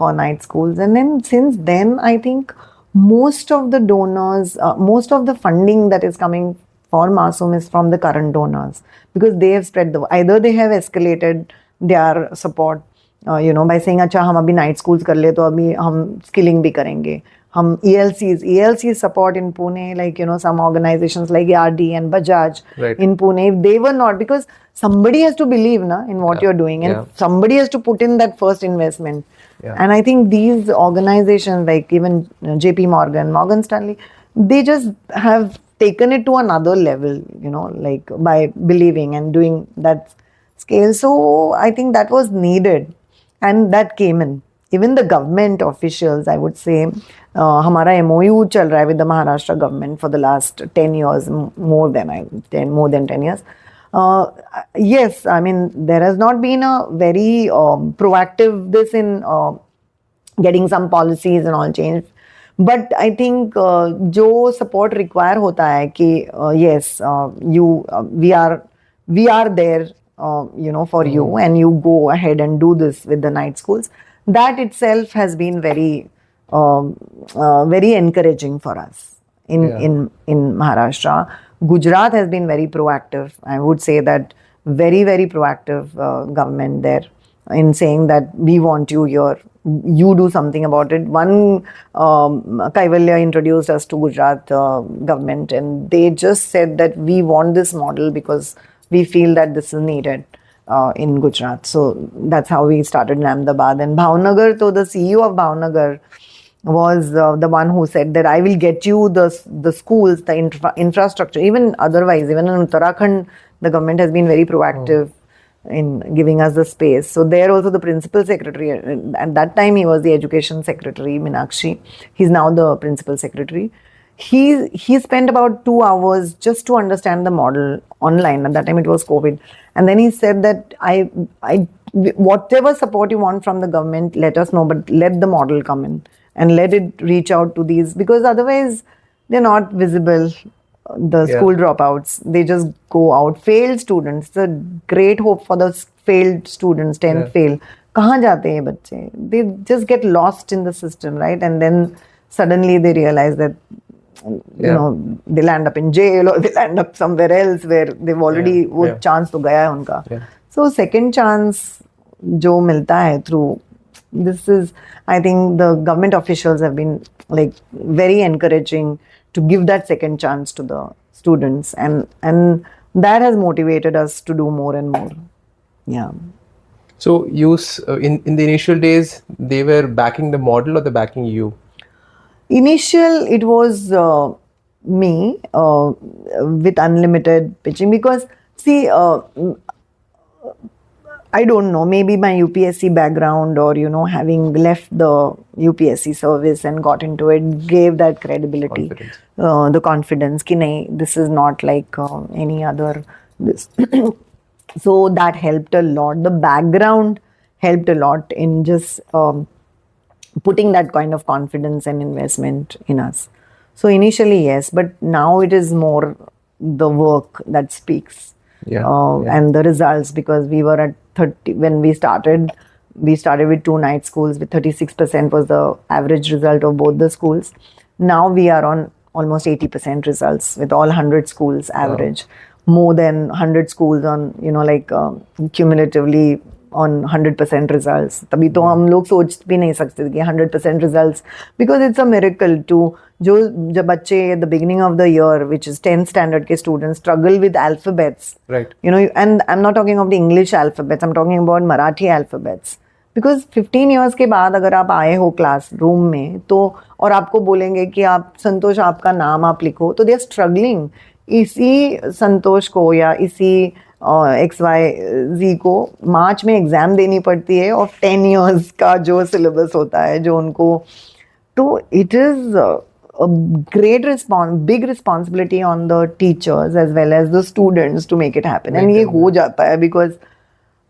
for night schools. And then since then, I think most of the donors, most of the funding that is coming for Masoom is from the current donors, because they have spread the, either they have escalated their support, by saying अच्छा हम अभी night schools कर ले, तो अभी हम skilling भी करेंगे, हम ELCs support in Pune, like some organizations like ARD and Bajaj in Pune, if they were not, because somebody has to believe in what you're doing, and somebody has to put in that first investment. And I think these organizations like even JP Morgan, Morgan Stanley, they just have taken it to another level, like by believing and doing that scale. So I think that was needed, and that came in. Even the government officials, I would say, हमारा MOU चल रहा है with the Maharashtra government for the last 10 years, more than 10 years. Yes, I mean, there has not been a very proactive this in getting some policies and all changed. But I think जो support require होता है कि yes, we are there, for you, and you go ahead and do this with the night schools. that itself has been very encouraging for us in Maharashtra. Gujarat has been very proactive. I would say that very proactive government there in saying that we want you here. You do something about it. One Kaivalya introduced us to Gujarat government, and they just said that we want this model because we feel that this is needed in Gujarat. So that's how we started in Ahmedabad. And Bhavnagar, so the CEO of Bhavnagar was the one who said that I will get you the schools, the infrastructure. Even otherwise, even in Uttarakhand, the government has been very proactive in giving us the space. So there also the principal secretary, at that time he was the education secretary, Meenakshi. He's now the principal secretary. He spent about 2 hours just to understand the model online. At that time it was COVID. And then he said that I whatever support you want from the government, let us know, but let the model come in and let it reach out to these, because otherwise they're not visible. The school dropouts, they just go out. Failed students, the great hope for the failed students, 10th fail. Kahan jate hain bacche? They just get lost in the system, right? And then suddenly they realize that you know, they'll end up in jail or they'll end up somewhere else where they've already wo chance to gaya hai unka. So second chance jo milta hai through this is, I think the government officials have been like very encouraging to give that second chance to the students, and that has motivated us to do more and more. Yeah. So you in the initial days, they were backing the model or they backing you? Initial, it was me with unlimited pitching, because see, I don't know, maybe my UPSC background or, you know, having left the UPSC service and got into it gave that credibility, the confidence ki nahi, this is not like any other this. So that helped a lot. The background helped a lot in just putting that kind of confidence and investment in us. So initially, yes, but now it is more the work that speaks. And the results, because we were at 30 when we started with 2 night schools with 36% was the average result of both the schools. Now we are on almost 80% results with all 100 schools average. More than 100 schools on, you know, like cumulatively on 100% results. तभी तो हम लोग सोच भी नहीं सकते कि 100% results, because it's a miracle to जब बच्चे at the beginning of the year, which is 10th standard के students, struggle with alphabets. Right. You know, and I'm not talking of the English alphabets, I'm talking about Marathi alphabets. Because 15 years के बाद अगर आप आए हो class room में तो और आपको बोलेंगे कि आप संतोष आपका नाम आप लिखो, तो they are struggling. इसी संतोष को या इसी XYZ को मार्च में एग्जाम देनी पड़ती है और 10 years का जो सिलेबस होता है जो उनको, तो it is a great big responsibility on the teachers as well as the students to make it happen. And ये हो जाता है because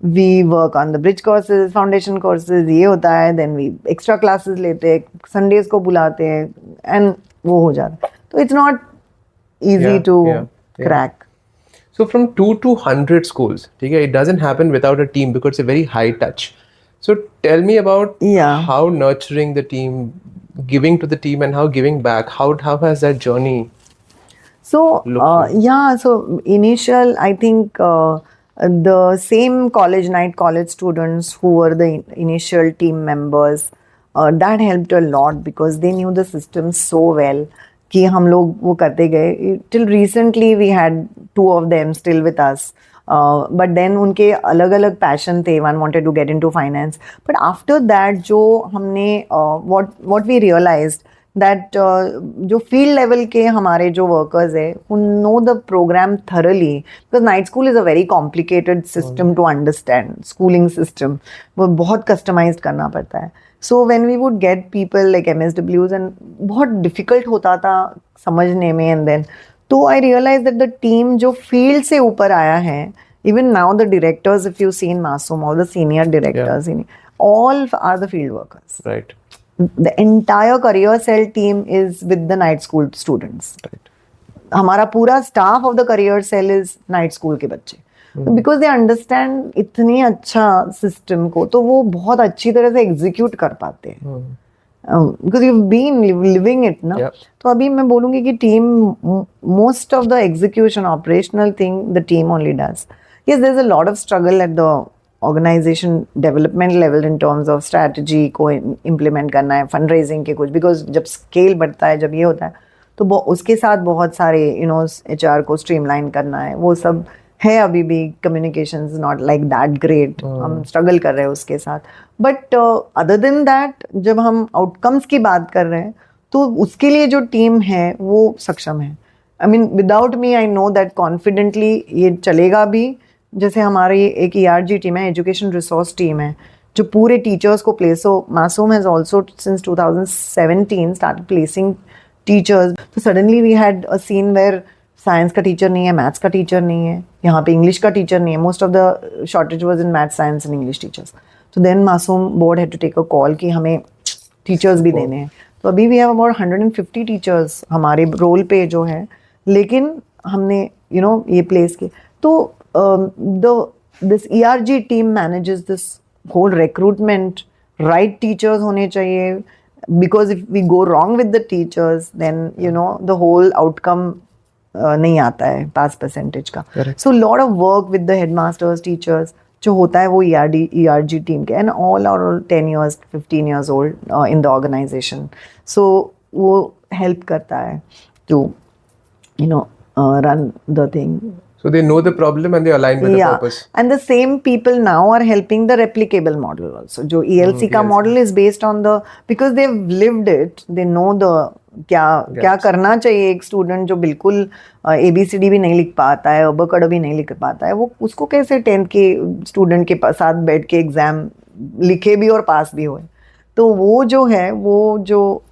we work on the bridge courses, foundation courses, ये होता है, then we extra classes लेते हैं, Sundays को बुलाते हैं, and वो हो जाता है. So it's not easy to crack. So from 2 to 100 schools, it doesn't happen without a team because it's a very high touch. So tell me about how nurturing the team, giving to the team, and how giving back. How has that journey? So so initial, I think the same college students who were the initial team members, that helped a lot because they knew the system so well. कि हम लोग वो करते गए. Till recently we had 2 of them still with us, but then उनके अलग अलग passion थे. One wanted to get into finance, but after that जो हमने what we realized that जो field level के हमारे जो workers है who know the program thoroughly, because night school is a very complicated system to understand, schooling system, वो बहुत customized करना पड़ता है. So when we would get people like MSWs, and बहुत difficult होता था समझने में, and then तो I realized that the team जो field से ऊपर आया है, even now the directors, if you see in Masoom, all the senior directors, all are the field workers. Right. The entire career cell team is with the night school students. Right. हमारा पूरा staff of the career cell is night school के बच्चे. Because they understand इतनी अच्छा system को, तो वो बहुत अच्छी तरह से एग्जीक्यूट कर पाते हैं, because you been living it ना. तो अभी मैं बोलूँगी कि team, most of the execution operational thing the team only does. Yes, there's a lot of struggle at the organization development level in terms of strategy को implement करना है, fundraising के कुछ, because जब scale बढ़ता है, जब ये होता है, तो उसके साथ बहुत सारे HR को streamline करना है, वो सब है. अभी भी communications not like that great, हम struggle कर रहे हैं उसके साथ. But other than that, जब हम outcomes की बात कर रहे हैं, तो उसके लिए जो टीम है वो सक्षम है. I mean, without me, I know that confidently ये चलेगा भी. जैसे हमारी एक ERG टीम है, एजुकेशन रिसोर्स टीम है, जो पूरे टीचर्स को place. So Masoom has also since 2017 started placing teachers. तो suddenly we had a scene where science का टीचर नहीं है, मैथ्स का टीचर नहीं है, यहाँ पे इंग्लिश का टीचर नहीं है. Most of the shortage was in maths, science and English teachers. तो then Masoom board had to take a call कि हमें टीचर्स भी देने हैं. तो अभी वी हैव अबाउट 150 टीचर्स हमारे रोल पे जो है, लेकिन हमने ये प्लेस किए. तो this ERG team manages this whole recruitment. Right teachers होने चाहिए, because if we go wrong with the teachers, then the whole outcome नहीं आता है pass percentage का. So lot of work with the headmasters, teachers जो होता है वो ERG team के, and all are 10 years 15 years old in the organization. So वो help करता है to run the thing. So they know the problem and they align with the purpose. And the same people now are helping the replicable model also. जो ELC का model is based on the, because they've lived it, they know the क्या करना चाहिए. एक student जो बिल्कुल ABCD भी नहीं लिख पाता है, अबकड़ भी नहीं लिख पाता है, वो उसको कैसे 10th के स्टूडेंट के साथ बैठ के एग्जाम लिखे भी और पास भी हुए. तो वो जो है, वो जो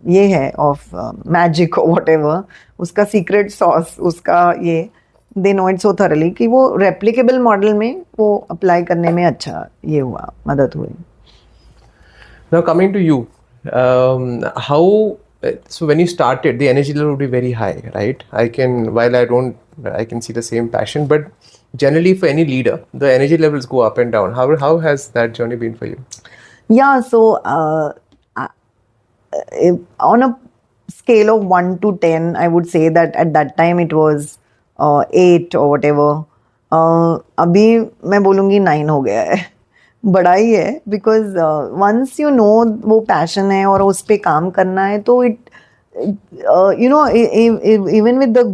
ये है ऑफ मैजिक वॉट एवर, उसका सीक्रेट सॉस, उसका ये they know it so thoroughly कि वो replicable model में वो apply करने में अच्छा ये हुआ, मदद हुई. Now coming to you, how, so when you started, the energy level would be very high, right? I can see the same passion, but generally for any leader, the energy levels go up and down. How has that journey been for you? Yeah, so on a scale of 1 to 10, I would say that at that time it was 8 or whatever. अभी मैं बोलूँगी 9 हो गया है. बड़ा ही है, because once वो passion है और उस पर काम करना है, तो it even with the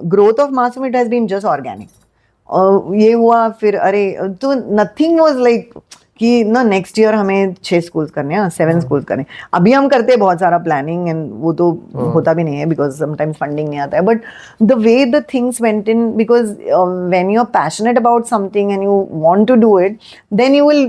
growth of Masoom it has been just organic. ये हुआ फिर, अरे तो नथिंग वाज लाइक कि ना नेक्स्ट ईयर हमें 6 स्कूल्स करने हैं, 7 स्कूल्स करने. अभी हम करते हैं बहुत सारा प्लानिंग, एंड वो तो होता भी नहीं है बिकॉज समटाइम्स फंडिंग नहीं आता है. But the way the things went in, because when you are passionate about something and you want to do it, then you will,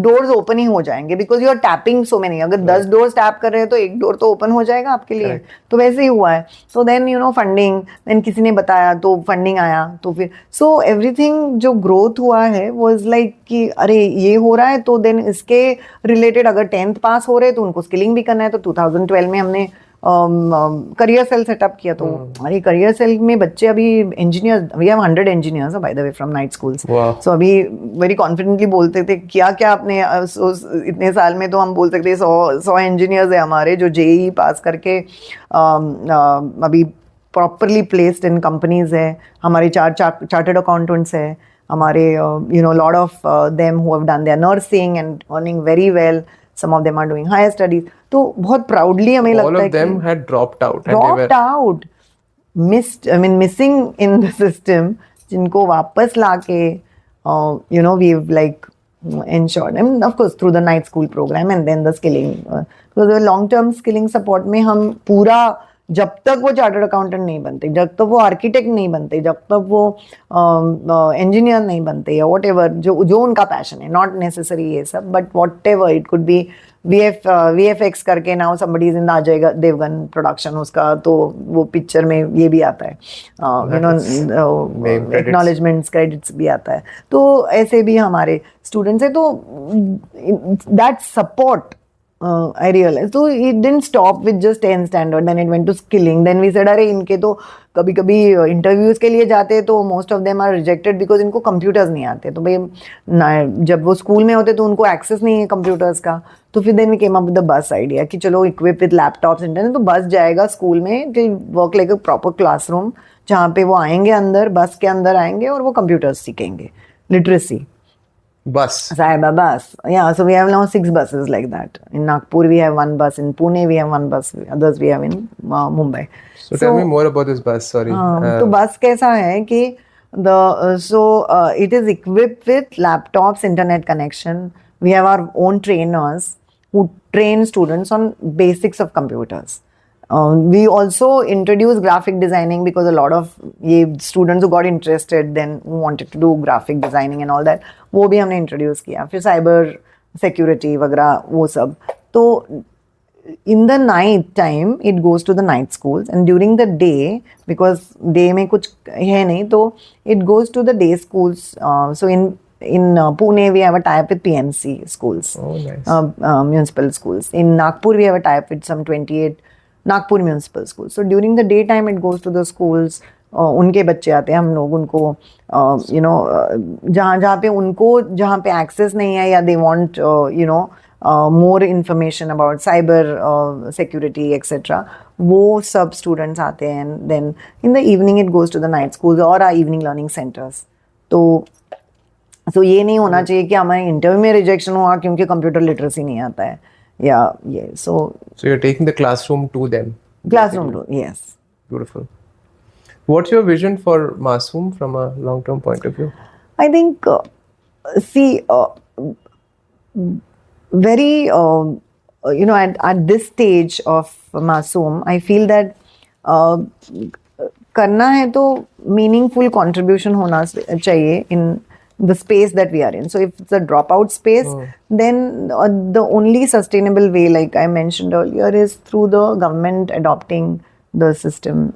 doors open ही हो जाएंगे, because you are tapping so many. अगर 10 doors tap कर रहे हैं तो एक door तो ओपन हो जाएगा आपके लिए. तो वैसे ही हुआ है. सो देन फंडिंग, देन किसी ने बताया तो फंडिंग आया, तो फिर सो एवरीथिंग जो ग्रोथ हुआ है वाज लाइक कि अरे ये हो रहा है, तो देन इसके रिलेटेड अगर 10th पास हो रहे तो उनको स्किलिंग भी करना है. तो 2012 में हमने करियर सेल सेटअप किया. तो अरे करियर सेल में बच्चे अभी engineers, we have 100 engineers by the way from night schools. So अभी वेरी कॉन्फिडेंटली बोलते थे क्या क्या आपने इतने साल में, तो हम बोल सकते 100 इंजीनियर्स है हमारे जो JEE पास करके अभी प्रॉपरली प्लेस्ड इन कंपनीज है. हमारे 4 चार्टर्ड अकाउंटेंट्स है हमारे, lot of them who have done their nursing and earning very well. Some of them are doing higher studies. तो बहुत proudly हमें लगता है कि all of them had dropped out. Missing in the system, जिनको वापस लाके we've like ensured. I mean, of course through the night school program and then the skilling. So the long term skilling support में हम पूरा, जब तक वो chartered accountant नहीं बनते, जब तक वो आर्किटेक्ट नहीं बनते, जब तक वो इंजीनियर नहीं बनते, या वॉट एवर जो उनका पैशन है, नॉट नेसेसरी ये सब, but whatever it could be VFX करके now somebody is in Ajay Devgan production, उसका तो वो पिक्चर में ये भी आता है, एक्नॉलेजमेंट्स क्रेडिट्स भी आता है. तो ऐसे भी हमारे स्टूडेंट्स हैं. तो that support I realized. So it didn't stop with just 10th standard. Then it went to skilling. Then we said, अरे इनके तो कभी कभी इंटरव्यूज के लिए जाते हैं तो most of them are rejected because इनको कंप्यूटर्स नहीं आते. तो भाई जब वो स्कूल में होते तो उनको एक्सेस नहीं है कंप्यूटर्स का. तो फिर then we came up with the बस आइडिया कि चलो इक्विप विद लैपटॉप्स इंटरनेट. तो बस जाएगा स्कूल में, it will work like a proper classroom जहाँ पे वो आएंगे अंदर, बस के अंदर आएंगे और वो कंप्यूटर्स सीखेंगे. Literacy. Bus. Saiba bus. Yeah, so we have now 6 buses like that. In Nagpur we have 1 bus. In Pune we have 1 bus. Others we have in Mumbai. So tell me more about this bus. Sorry. तो बस कैसा है कि it is equipped with laptops, internet connection. We have our own trainers who train students on basics of computers. We also introduced graphic designing because a lot of students who got interested then wanted to do graphic designing and all that. वो भी हमने introduce किया. फिर cyber security वगैरह वो सब. तो in the night time it goes to the night schools, and during the day because day में कुछ है नहीं तो it goes to the day schools. So in Pune we have a tie-up with PMC schools. Oh, nice. Municipal schools. In Nagpur we have a tie-up with some 28 Nagpur municipal schools. So during the daytime it goes to the schools. उनके बच्चे आते हैं, हम लोग उनको जहाँ पे उनको जहाँ पे एक्सेस नहीं है या they want more information about cyber security etc. वो सब students आते हैं. And then in the evening it goes to the night schools or our evening learning centers. तो ये नहीं होना चाहिए कि हमारे इंटरव्यू में रिजेक्शन हुआ क्योंकि कंप्यूटर लिटरेसी नहीं आता है. So you're taking the classroom to them. Classroom to, yes. Beautiful. What's your vision for Masoom from a long-term point of view? I think very at this stage of Masoom I feel that करना है तो meaningful contribution होना चाहिए in the space that we are in. So if it's a dropout space, then the only sustainable way, like I mentioned earlier, is through the government adopting the system,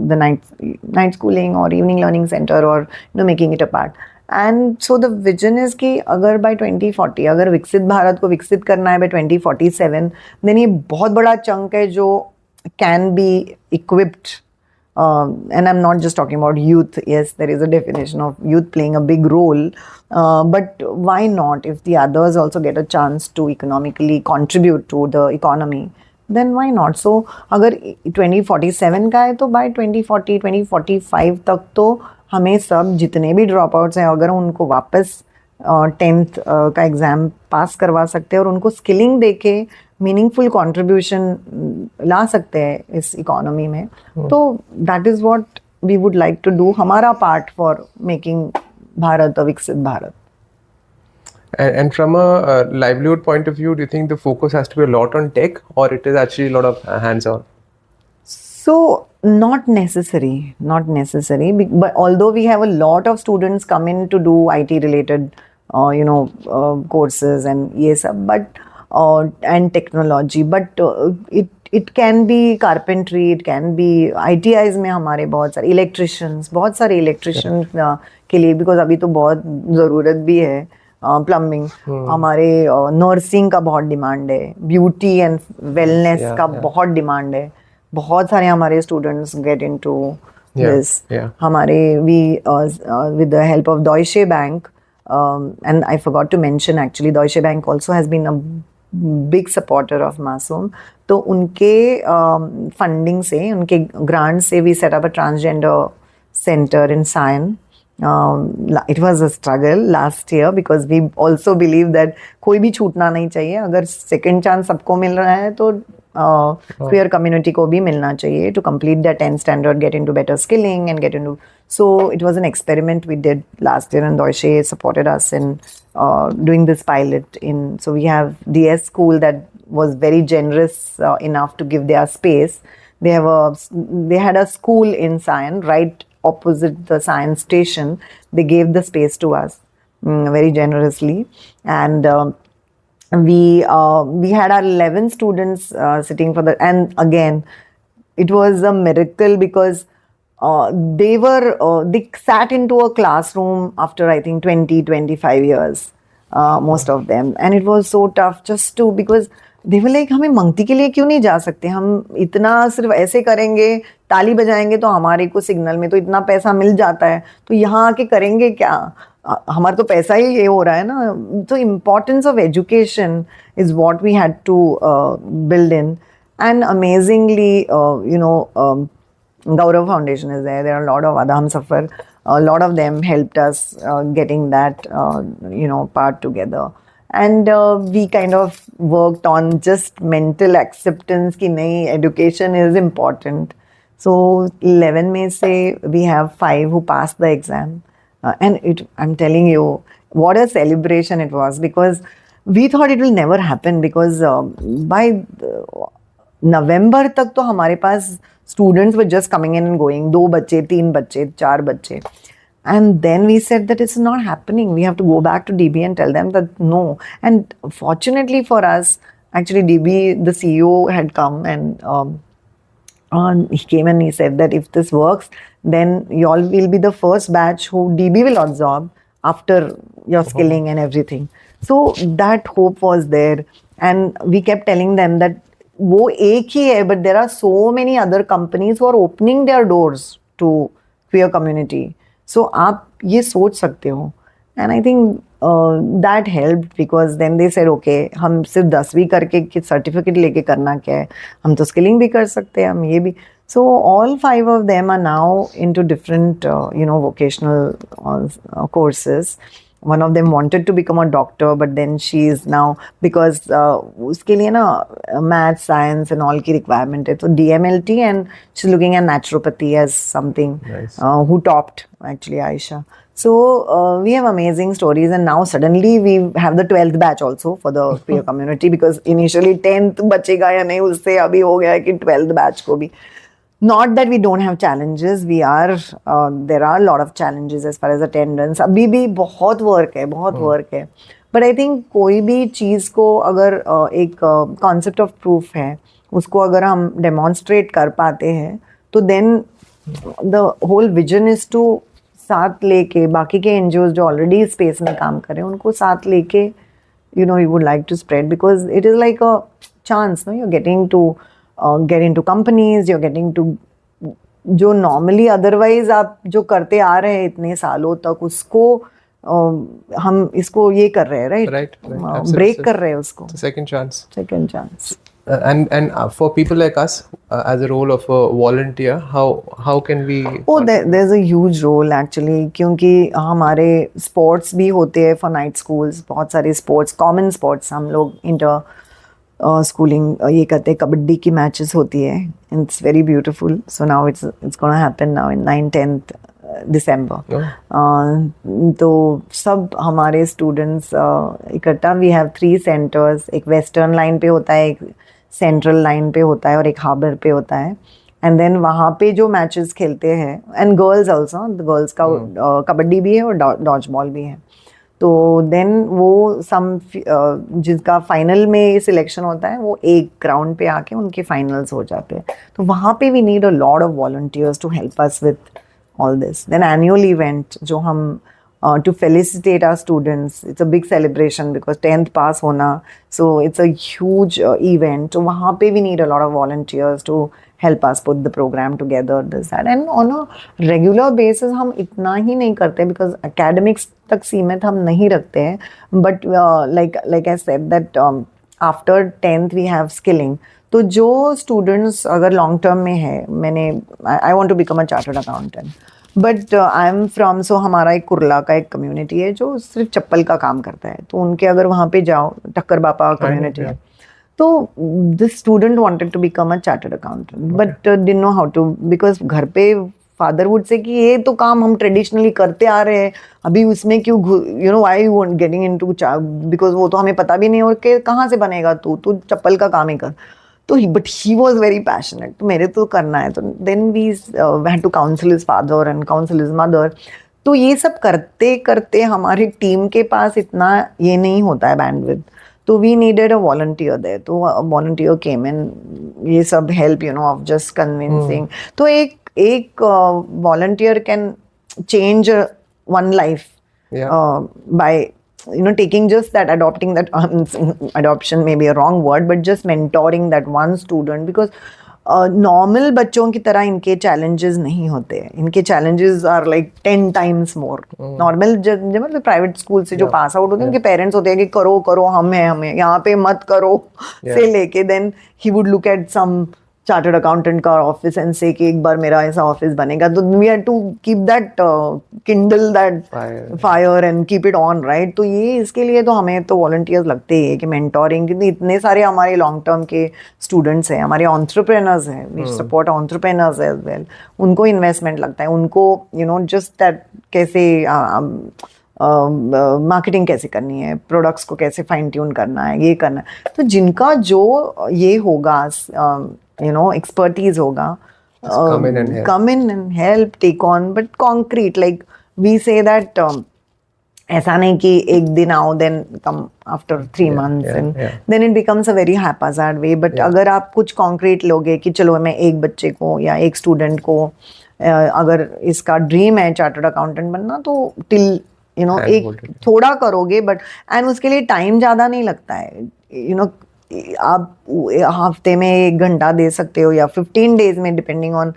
the night schooling or evening learning center, or making it a part. And so the vision is कि अगर by 2040 अगर विकसित भारत को विकसित करना है by 2047, then ये बहुत बड़ा chunk है जो can be equipped. And I'm not just talking about youth. Yes, there is a definition of youth playing a big role. But why not? If the others also get a chance to economically contribute to the economy, then why not? So, अगर 2047 का है तो by 2040, 2045 तक तो हमें सब जितने भी dropouts हैं अगर उनको वापस 10th का एग्ज़ाम पास करवा सकते हैं और उनको स्किलिंग देके मीनिंगफुल कंट्रीब्यूशन ला सकते हैं इस इकोनॉमी में, तो that is what we would like to do. हमारा part for making Bharat a Viksit Bharat. And from a livelihood point of view, do you think the focus has to be a lot on tech, or it is actually a lot of hands-on? So not necessary, but although we have a lot of students come in to do IT related courses and yes, but and technology, but it can be carpentry, it can be ITIs में हमारे बहुत सारे electricians के लिए, because अभी तो बहुत ज़रूरत भी है. प्लम्बिंग, हमारे नर्सिंग का बहुत डिमांड है, ब्यूटी एंड वेलनेस का बहुत डिमांड है. बहुत सारे हमारे स्टूडेंट्स गेट इनटू दिस. हमारे we with the help of Deutsche Bank, and I forgot to mention actually Deutsche Bank also has been a big supporter of Masoom. तो उनके funding से, उनके ग्रांट से we set up a transgender center in Sion. It was a struggle last year because we also believe that कोई भी छूटना नहीं चाहिए. अगर second chance सबको मिल रहा है तो queer community को भी मिलना चाहिए to complete their 10th standard, get into better skilling and get into. So it was an experiment we did last year, and Deutsche supported us in doing this pilot in. So we have DS school that was very generous enough to give their space. They had a school in Sion right opposite the science station. They gave the space to us very generously, and we had our 11 students sitting for the, and again it was a miracle because they sat into a classroom after I think 20-25 years, most of them, and it was so tough just to, because they were like हमें मंगती के लिए क्यों नहीं जा सकते, हम इतना सिर्फ ऐसे करेंगे, ताली बजाएंगे तो हमारे को सिग्नल में तो इतना पैसा मिल जाता है, तो यहाँ आके करेंगे क्या, हमारा तो पैसा ही ये हो रहा है ना. तो importance of education is what we had to build in. And amazingly Gaurav Foundation is there. There are a lot of other Humsafar. A lot of them helped us getting that, part together. And we kind of worked on just mental acceptance ki nahi, education is important. So 11 में से we have 5 who passed the exam. And I'm telling you, what a celebration it was, because we thought it will never happen, because by November तक तो हमारे पास students were just coming in and going, 2 बच्चे, 3 बच्चे, 4 बच्चे. And then we said that it's not happening. We have to go back to DB and tell them that no. And fortunately for us, actually DB, the CEO had come, and he came and he said that if this works, then you all will be the first batch who DB will absorb after your skilling and everything. So that hope was there. And we kept telling them that वो एक ही है, but there are so many other companies who are opening their doors to queer community. So आप ये सोच सकते हो. And I think that helped, because then they said, okay, हम सिर्फ 10वीं करके सर्टिफिकेट लेके करना क्या है, हम तो स्किलिंग भी कर सकते हैं, हम ये भी. So all 5 of them are now into different, vocational courses. One of them wanted to become a doctor, but then she is now, because उसके लिए ना math, science and all की requirement है, तो DMLT, and she's looking at naturopathy as something. Nice. Who topped actually, Aisha. So we have amazing stories, and now suddenly we have the 12th batch also for the queer community, because initially 10th बचेगा या नहीं, उससे अभी हो गया है कि 12th batch को भी. Not that we don't have challenges, we are, there are a lot of challenges as far as attendance. अभी भी बहुत work है. But I think कोई भी चीज़ को अगर एक concept of proof है, उसको अगर हम demonstrate कर पाते हैं, तो then the whole vision is to साथ लेके बाकी के NGOs जो already space में काम कर रहे हैं, उनको साथ लेके, we would like to spread, because it is like a chance, no? You're getting to get into companies, you're getting to, जो normally otherwise आप जो करते आ रहे हैं इतने सालों तक, उसको हम इसको ये कर रहे हैं, right? Break कर रहे हैं उसको. Second chance. And for people like us, as a role of a volunteer, how can we? Oh, there's a huge role actually, क्योंकि हमारे sports भी होते हैं for night schools. बहुत सारे sports, common sports, हम लोग inter schooling ये करते हैं, कबड्डी की मैचेस होती है, and it's very beautiful. So now it's going to happen now in 9-10th December. तो सब हमारे स्टूडेंट्स इकट्ठा, we have 3 centers, एक वेस्टर्न लाइन पे होता है, एक सेंट्रल लाइन पे होता है, और एक हार्बर पे होता है. एंड देन वहाँ पे जो मैचेस खेलते हैं, एंड गर्ल्स ऑल्सो, गर्ल्स का कबड्डी भी है और डॉज बॉल भी है. तो देन वो जिसका फाइनल में सिलेक्शन होता है, वो एक ग्राउंड पे आके उनके फाइनल्स हो जाते हैं. तो वहाँ पे we need a lot of volunteers to help us with all this. Then annual event जो हम to felicitate our students, it's a big celebration because 10th pass hona, so it's a huge event. So wahan pe we need a lot of volunteers to help us put the program together, this that. And on a regular basis hum itna hi nahi karte, because academics tak सीमित हम नहीं रखते हैं. But like I said that after 10th we have skilling. तो जो students अगर long term में है, I want to become a chartered accountant. But I am from, so हमारा एक कुरला का एक कम्युनिटी है जो सिर्फ चप्पल का काम करता है. तो उनके अगर वहाँ पे जाओ, टक्कर बापा कम्युनिटी है, तो this student wanted to become a chartered accountant, but didn't know how to, because घर पे फादर वुड से कि ये तो काम हम ट्रेडिशनली करते आ रहे हैं, अभी उसमें क्यों, why you want getting into, because वो तो हमें पता भी नहीं और कि कहाँ से बनेगा, तू चप्पल का काम ही कर. तो but he was very passionate, तो मेरे तो करना है. तो then we had to counsel his father and counsel his mother. तो ये सब करते करते हमारी टीम के पास इतना ये नहीं होता है बैंडविड्थ, तो we needed a volunteer there. तो वॉलंटियर केम इन, ये सब हेल्प ऑफ जस्ट कन्विंसिंग. तो एक volunteer can change one life by taking just that, adopting that, adoption may be a wrong word, but just mentoring that one student, because normal बच्चों की तरह इनके challenges नहीं होते, इनके challenges are like 10 times more normal. जब मतलब private school से जो पास आउट होते हैं, उनके पेरेंट्स होते हैं कि करो करो, हमें यहाँ पे मत करो से लेके, then he would look at some chartered accountant का ऑफिस एंड से कि एक बार मेरा ऐसा ऑफिस बनेगा, तो we have to keep that kindle that fire and keep it on, right. तो ये इसके लिए तो हमें तो वॉलंटियर्स लगते ही है कि मेंटोरिंग, क्योंकि इतने सारे हमारे लॉन्ग टर्म के स्टूडेंट्स हैं, हमारे एंटरप्रेन्योर्स हैं, we support entrepreneurs as well, उनको इन्वेस्टमेंट लगता है, उनको जस्ट दैट कैसे मार्केटिंग कैसे करनी है, प्रोडक्ट्स को कैसे फाइन ट्यून करना है, ये करना है। तो जिनका जो ये होगा expertise hoga, come in and help, take on, but concrete, like we say that ऐसा नहीं कि एक दिन आओ then come after 3 months and then it becomes a very haphazard way, but अगर आप कुछ concrete लोगे कि चलो मैं एक बच्चे को या एक स्टूडेंट को अगर इसका ड्रीम है चार्टर्ड अकाउंटेंट बनना, तो टिल एक थोड़ा करोगे, बट एंड उसके लिए टाइम ज़्यादा नहीं लगता है, आप हफ्ते में 1 घंटा दे सकते हो या 15 डेज में, डिपेंडिंग ऑन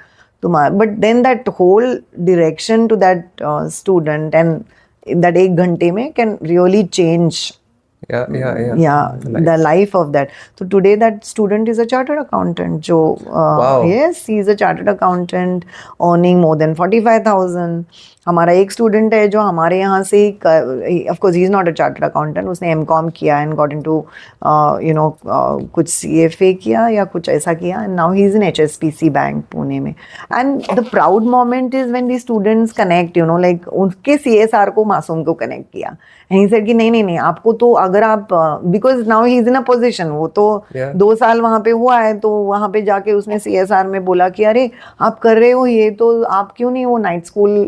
तुम्हारा, but then that whole direction to that student and that 1 घंटे में can really change the life of that. So today that student is a chartered accountant. Yes, he is a chartered accountant earning more than 45,000. हमारा एक student है जो हमारे यहाँ से, of course he is not a chartered accountant, उसने MCom किया and got into कुछ CFA किया या कुछ ऐसा किया, and now he is in HSBC bank Pune में। And the proud moment is when the students connect, like उनके CSR को मासूम को कनेक्ट किया, एंड ही सेड कि नहीं आपको तो, अगर आप, because now he is in a position, वो तो 2 साल वहाँ पे हुआ है, तो वहाँ पे जाके उसने CSR में बोला कि अरे आप कर रहे हो ये, तो आप क्यों नहीं वो नाइट स्कूल,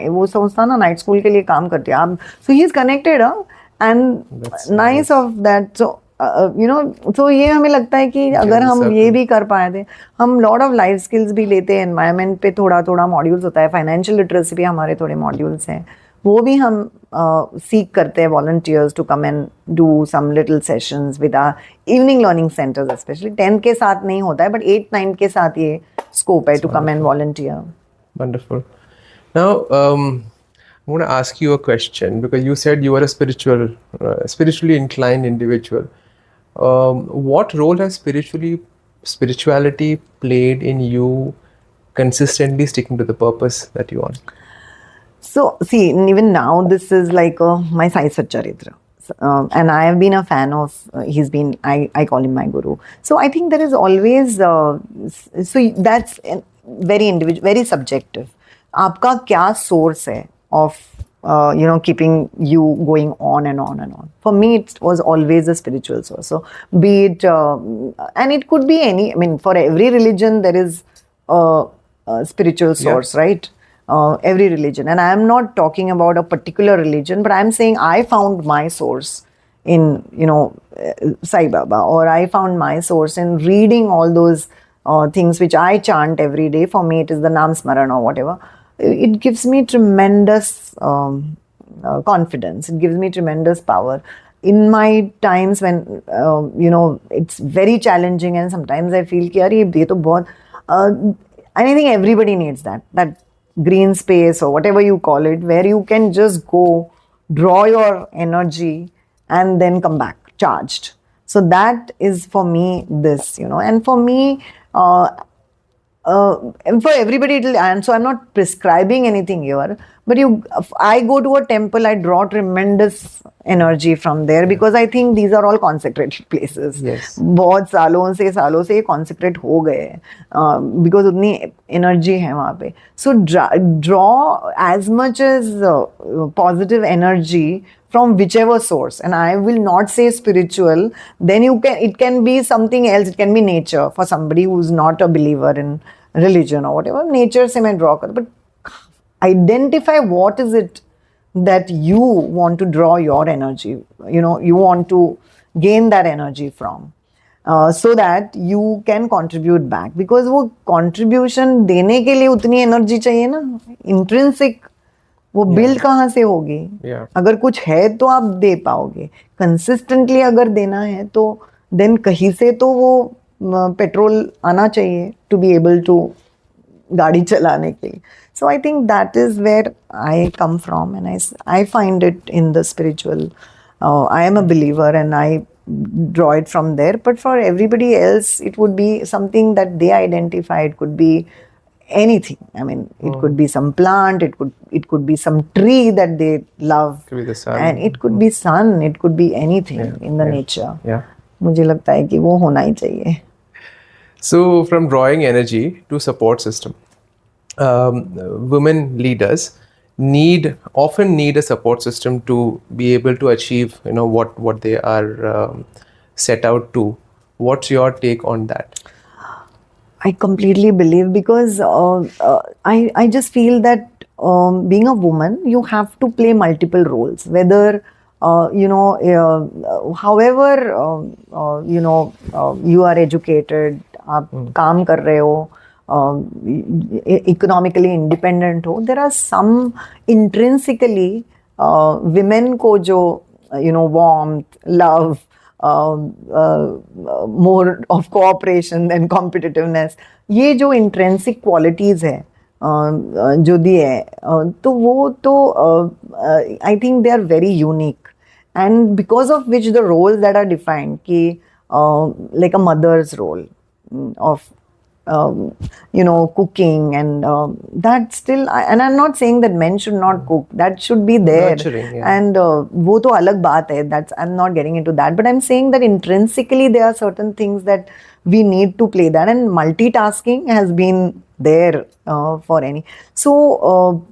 वो संस्था ना नाइट स्कूल के लिए काम करती है आप, so he is connected and nice of that. So ये हमें लगता है कि अगर हम ये भी कर पाए थे, हम लॉट ऑफ लाइफ स्किल्स भी लेते हैं, एनवायरनमेंट पे थोड़ा मॉड्यूल्स होता है, फाइनेंशियल लिटरेसी पे हमारे थोड़े मॉड्यूल्स हैं, वो भी हम सीख करते हैं volunteers to come and do some little sessions with our evening learning centres, specially 10th के साथ नहीं होता है, बट 8th-9th के साथ ये स्कोप है to come and volunteer. Wonderful. Now, I want to ask you a question, because you said you are a spiritually inclined individual. What role has spirituality played in you consistently sticking to the purpose that you want? So, see, even now, this is like my Sai Satcharitra. And I have been a fan of, I call him my guru. So, I think there is always, so that's very individual, very subjective. आपका क्या source है of, keeping you going on and on and on. For me, it was always a spiritual source. So, be it, and it could be any, I mean, for every religion, there is a spiritual source, right? Every religion. And I am not talking about a particular religion, but I am saying I found my source in, Sai Baba, or I found my source in reading all those things which I chant every day. For me, it is the Nam Smaran or whatever. It gives me tremendous confidence. It gives me tremendous power. In my times when, it's very challenging, and sometimes I feel कि यार ये तो बहुत, and I think everybody needs that green space or whatever you call it, where you can just go, draw your energy, and then come back charged. So that is for me this, and for me, and for everybody, and so I'm not prescribing anything here, but I go to a temple, I draw tremendous energy from there, because I think these are all consecrated places. Yes. बहुत सालों से consecrate हो गए, because उतनी energy है वहाँ पे. So draw as much as positive energy from whichever source, and I will not say spiritual, then it can be something else, it can be nature for somebody who's not a believer in religion or whatever. Nature se main draw kar, but identify what is it that you want to draw your energy, you want to gain that energy from, so that you can contribute back, because वो contribution देने के लिए उतनी energy चाहिए ना, intrinsic वो build कहाँ से होगी? Yeah. अगर कुछ है तो आप दे पाओगे, कंसिस्टेंटली अगर देना है तो देन कहीं से तो वो पेट्रोल आना चाहिए टू बी एबल टू गाड़ी चलाने के लिए. So I think that is where I come from, and I find it in the spiritual. I am a believer, and I draw it from there. But for everybody else, it would be something that they identify. It could be anything. I mean, it could be some plant. It could be some tree that they love, Could be the sun. and it could be sun. It could be anything in the nature. Yeah. मुझे लगता है कि वो होना ही चाहिए. So, from drawing energy to support system, women leaders often need a support system to be able to achieve, what they are set out to. What's your take on that? I completely believe, because I just feel that being a woman, you have to play multiple roles. Whether however you are educated, आप काम कर रहे हो, economically independent हो, there are some intrinsically women को जो warmth, love, more of cooperation than competitiveness, ये जो intrinsic qualities है जो दिए हैं, तो वो तो I think they are very unique, and because of which the roles that are defined कि like a mother's role of cooking, and that still, and I'm not saying that men should not cook, that should be there. Nurturing, yeah. And वो तो अलग बात है, that's, I'm not getting into that, but I'm saying that intrinsically there are certain things that we need to play that, and multitasking has been there for any. So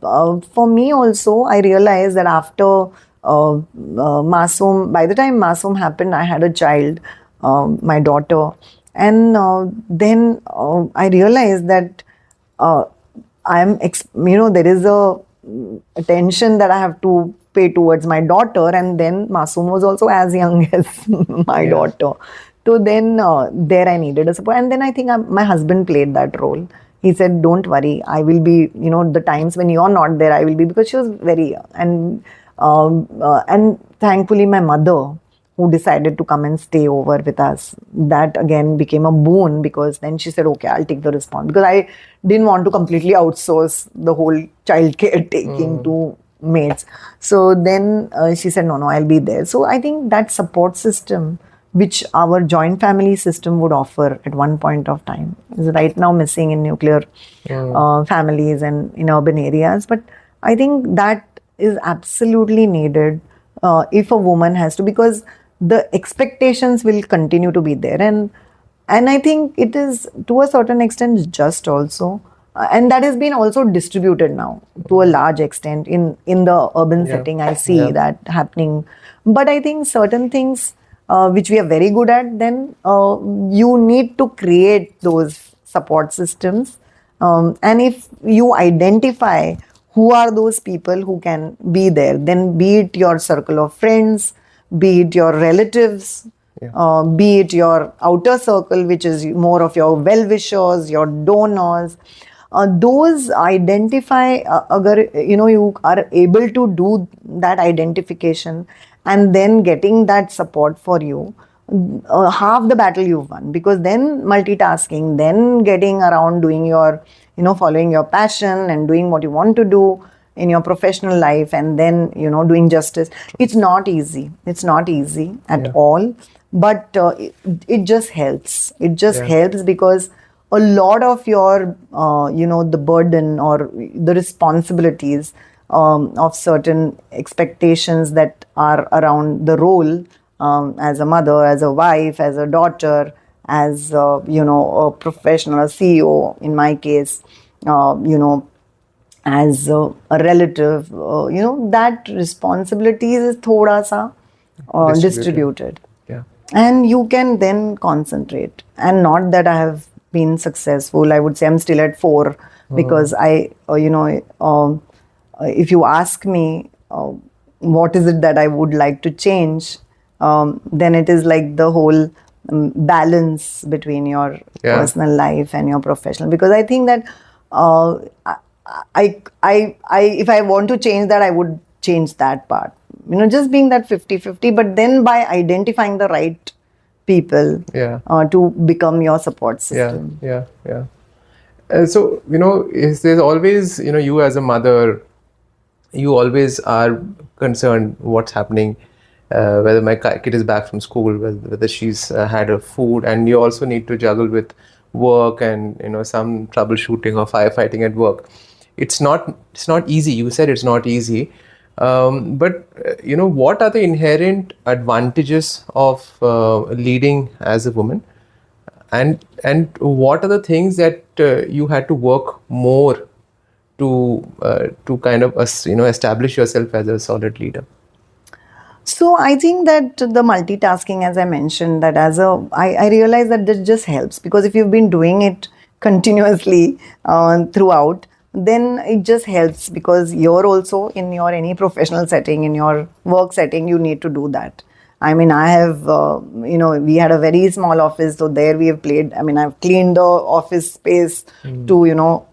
for me also, I realized that after Masoom, by the time Masoom happened, I had a child, my daughter. And then I realized that there is a attention that I have to pay towards my daughter, and then Masoom was also as young as my daughter. So then there I needed a support, and then I think my husband played that role. He said, "Don't worry, I will be. The times when you're not there, I will be," because she was very young, and thankfully my mother, who decided to come and stay over with us, that again became a boon, because then she said, okay, I'll take the response, because I didn't want to completely outsource the whole child care taking to maids. So then she said, no, I'll be there. So I think that support system, which our joint family system would offer at one point of time, is right now missing in nuclear families and in urban areas. But I think that is absolutely needed if a woman has to, because the expectations will continue to be there, and I think it is to a certain extent just also, and that has been also distributed now to a large extent in the urban setting. I see that happening, but I think certain things which we are very good at, then you need to create those support systems, and if you identify who are those people who can be there, then be it your circle of friends, be it your relatives, be it your outer circle, which is more of your well-wishers, your donors, those identify, agar, you are able to do that identification and then getting that support for you, half the battle you've won. Because then multitasking, then getting around doing your, following your passion and doing what you want to do in your professional life, and then doing justice, it's not easy at all, but it just helps. Helps because a lot of your the burden or the responsibilities of certain expectations that are around the role as a mother, as a wife, as a daughter, as a professional, a CEO in my case, as a relative, that responsibilities is thoda sa distributed. Yeah. And you can then concentrate. And not that I have been successful. I would say I'm still at 4 because I, if you ask me what is it that I would like to change, then it is like the whole balance between your personal life and your professional. Because I think that if I want to change that, I would change that part. Just being that 50-50, but then by identifying the right people Yeah. to become your support system. Yeah. So, there's always, you as a mother, you always are concerned what's happening, whether my kid is back from school, whether she's had her food, and you also need to juggle with work and some troubleshooting or firefighting at work. It's not easy. You said it's not easy, but what are the inherent advantages of leading as a woman, and what are the things that you had to work more to kind of establish yourself as a solid leader? So I think that the multitasking, as I mentioned, that I realize that this just helps, because if you've been doing it continuously throughout, then it just helps, because you're also in your any professional setting, in your work setting, you need to do that. I mean, I have, we had a very small office, so there we have played. I mean, I've cleaned the office space to,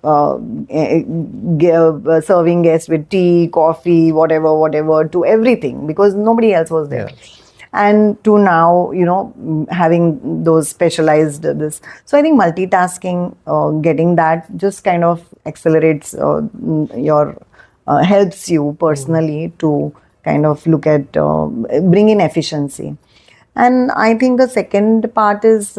serving guests with tea, coffee, whatever, to everything, because nobody else was there. Yeah. And to now, having those specialized this. So I think multitasking, getting that just kind of accelerates helps you personally to kind of look at, bring in efficiency. And I think the second part is,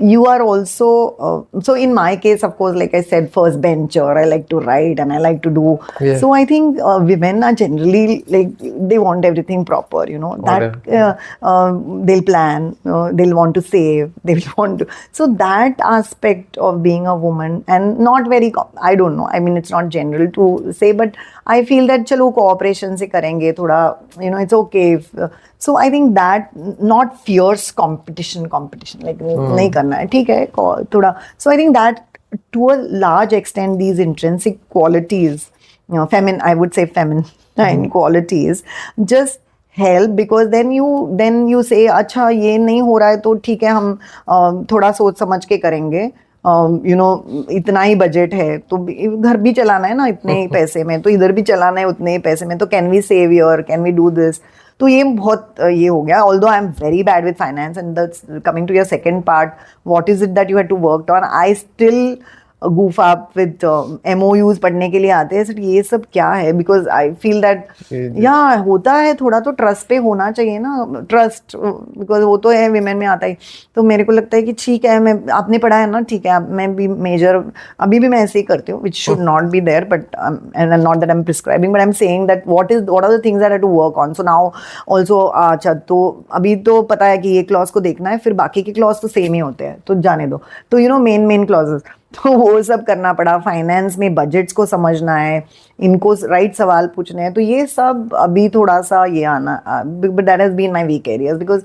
you are also, so in my case, of course, like I said, first bencher, I like to write and I like to do. Yeah. So I think women are generally like, they want everything proper, they'll plan, they'll want to save, they'll want to. So that aspect of being a woman, and not very, I don't know, I mean, it's not general to say, but I feel that chalo cooperation se karenge thoda, it's okay if, so I think that not fierce competition like nahi karna hai, theek hai thoda. So I think that to a large extent these intrinsic qualities, I would say feminine qualities just help, because then you say अच्छा ये नहीं हो रहा है तो ठीक है, हम थोड़ा सोच समझ के करेंगे, इतना ही बजट है तो घर भी चलाना है ना इतने ही पैसे में, तो इधर भी चलाना है उतने ही पैसे में, तो can we save here, can we do this. तो ये बहुत ये हो गया. Although I am very bad with finance, and that's coming to your second part, what is it that you had to work on. I still goof up with MOUs पढ़ने के लिए आते हैं, सर ये सब क्या है, बिकॉज आई फील दैट या होता है थोड़ा तो ट्रस्ट पे होना चाहिए ना, ट्रस्ट, बिकॉज वो तो है विमेन में आता ही. तो मेरे को लगता है कि ठीक है, मैं आपने पढ़ा है ना, ठीक है, मैं भी मेजर अभी भी मैं ऐसे ही करती हूँ, which should not be there, but and not that I am prescribing, but I am saying that what are the things that I to work on. So now also अच्छा, तो अभी तो पता है कि ये क्लॉज को देखना है, फिर बाकी के क्लॉज तो सेम ही होते हैं, तो जाने दो. तो मेन क्लॉजेस, तो वो सब करना पड़ा. फाइनेंस में बजट्स को समझना है, इनको राइट सवाल पूछने हैं, तो ये सब अभी थोड़ा सा ये आना, but that has been my weak areas, because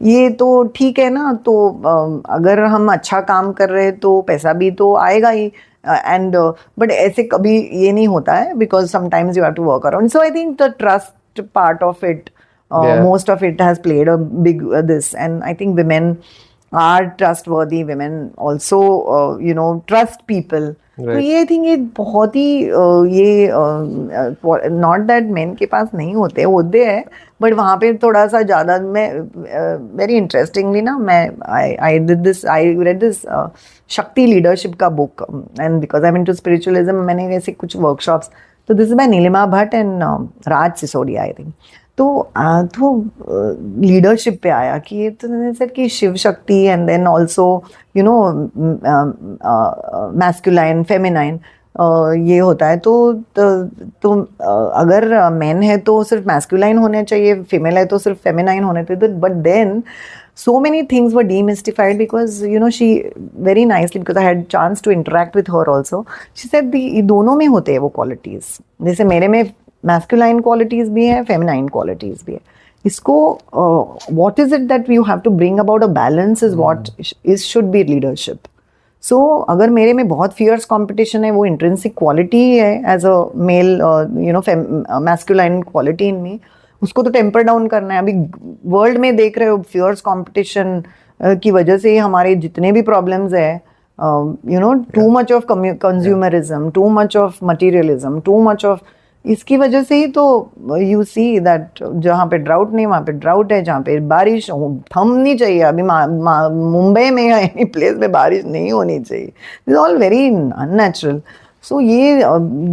ये तो ठीक है ना, तो अगर हम अच्छा काम कर रहे हैं तो पैसा भी तो आएगा ही, एंड बट ऐसे कभी ये नहीं होता है, because sometimes you have to work around. So I think the trust part of it, most of it has played a big this, and I think women are trustworthy, women also trust people. तो ये I think ये बहुत ही ये not that main के पास नहीं होते हैं, but वहाँ पे थोड़ा सा ज़्यादा. मैं वेरी इंटरेस्टिंगली ना, मैं I read this Shakti leadership का book, and because I am into spiritualism, मैंने ऐसे कुछ वर्कशॉप्स, तो this is by Neelima Bhatt and Raj Sisodia I think. तो लीडरशिप पे आया कि ये तो सर कि Shiv Shakti, and then also masculine feminine ये होता है. तो अगर मैन है तो सिर्फ मैस्कुलाइन होने चाहिए, फीमेल है तो सिर्फ फेमिनाइन होने चाहिए. But then so many things were demystified, because she very nicely, because I had chance to interact with her also, she said ये दोनों में होते हैं वो qualities. जैसे मेरे में masculine qualities भी हैं, feminine qualities भी हैं. इसको what is it that you have to bring about a balance is what should be leadership. So अगर मेरे में बहुत fierce competition है, वो intrinsic quality है as a male, masculine quality in me, उसको तो टेम्पर डाउन करना है. अभी वर्ल्ड में देख रहे हो, फियर्स कंपटीशन की वजह से हमारे जितने भी प्रॉब्लम्स है, too much of consumerism, too much of materialism, too much of, इसकी वजह से ही तो यू सी दैट जहाँ पे ड्राउट नहीं वहाँ पे ड्राउट है, जहाँ पे बारिश थम नहीं चाहिए अभी मुंबई में या एनी प्लेस में बारिश नहीं होनी चाहिए. This all very unnatural. So ये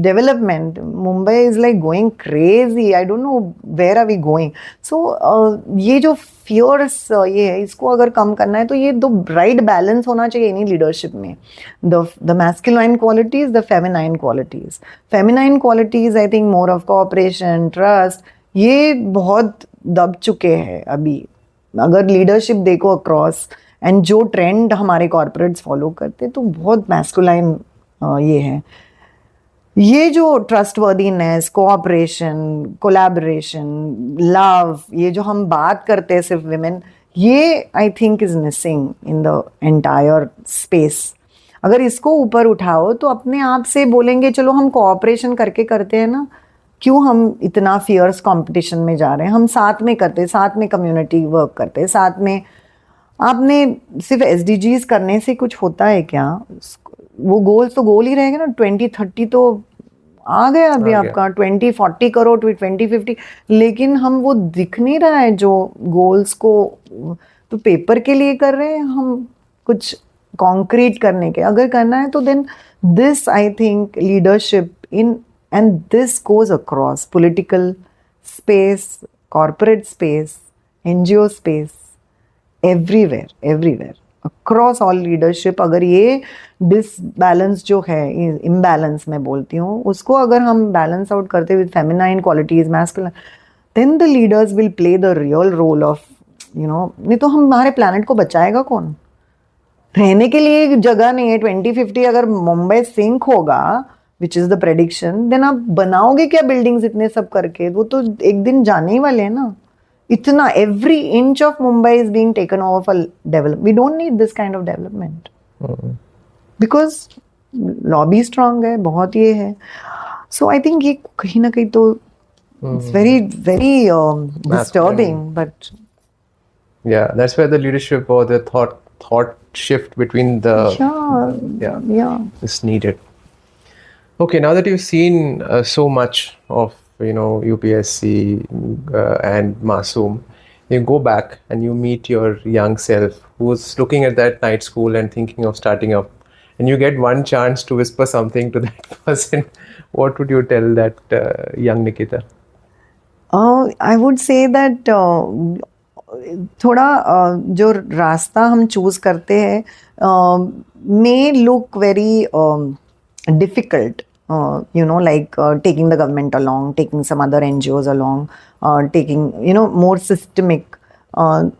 development, Mumbai is like going crazy. I don't know where are we going. So ये जो फियर्स ये है, इसको अगर कम करना है तो ये दो राइट बैलेंस होना चाहिए इन्हीं लीडरशिप में. The masculine qualities, the feminine qualities. Feminine qualities I think more of cooperation, trust, ये बहुत दब चुके हैं अभी. अगर लीडरशिप देखो अक्रॉस एंड जो ट्रेंड हमारे कॉर्पोरेट्स फॉलो करते तो बहुत मैस्कुलाइन ये है. ये जो ट्रस्टवर्दीनेस, कोऑपरेशन, कोलैबोरेशन, लव, ये जो हम बात करते हैं सिर्फ विमेन, ये I think is missing in the entire space. अगर इसको ऊपर उठाओ तो अपने आप से बोलेंगे चलो हम कोऑपरेशन करके करते हैं ना, क्यों हम इतना फियर्स कंपटीशन में जा रहे हैं. हम साथ में करते हैं, साथ में कम्युनिटी वर्क करते हैं, साथ में. आपने सिर्फ SDGs करने से कुछ होता है क्या? वो गोल्स तो गोल ही रहेगा ना. 2030 तो आ गया अभी आपका, 2040 करो, 2050, लेकिन हम वो दिख नहीं रहा है जो गोल्स को तो पेपर के लिए कर रहे हैं हम, कुछ कॉन्क्रीट करने के अगर करना है तो then this I think leadership in, and this goes across political space, corporate space, NGO space, everywhere across all leadership. अगर ये डिसबैलेंस जो है, इम्बैलेंस मैं बोलती हूँ, उसको अगर हम बैलेंस आउट करते with feminine qualities, masculine, then the leaders will play the real role of नहीं तो हमारे प्लैनेट को बचाएगा कौन? रहने के लिए जगह नहीं है. 2050 अगर मुंबई सिंक होगा, which is the prediction, then आप बनाओगे क्या बिल्डिंग्स इतने सब करके? वो तो एक दिन जाने ही वाले हैं ना. इतना every inch of Mumbai is being taken over for development. We don't need this kind of development. Because lobby strong है, बहुत ये है. So I think ये कहीं ना कहीं तो it's very disturbing. But yeah, that's where the leadership or the thought shift between the yeah is needed. Okay, now that you've seen so much of UPSC and Masoom, you go back and you meet your young self who's looking at that night school and thinking of starting up, and you get one chance to whisper something to that person. What would you tell that young Nikita? I would say that थोड़ा जो रास्ता हम choose करते हैं may look very difficult. Like taking the government along, taking some other NGOs along, taking more systemic.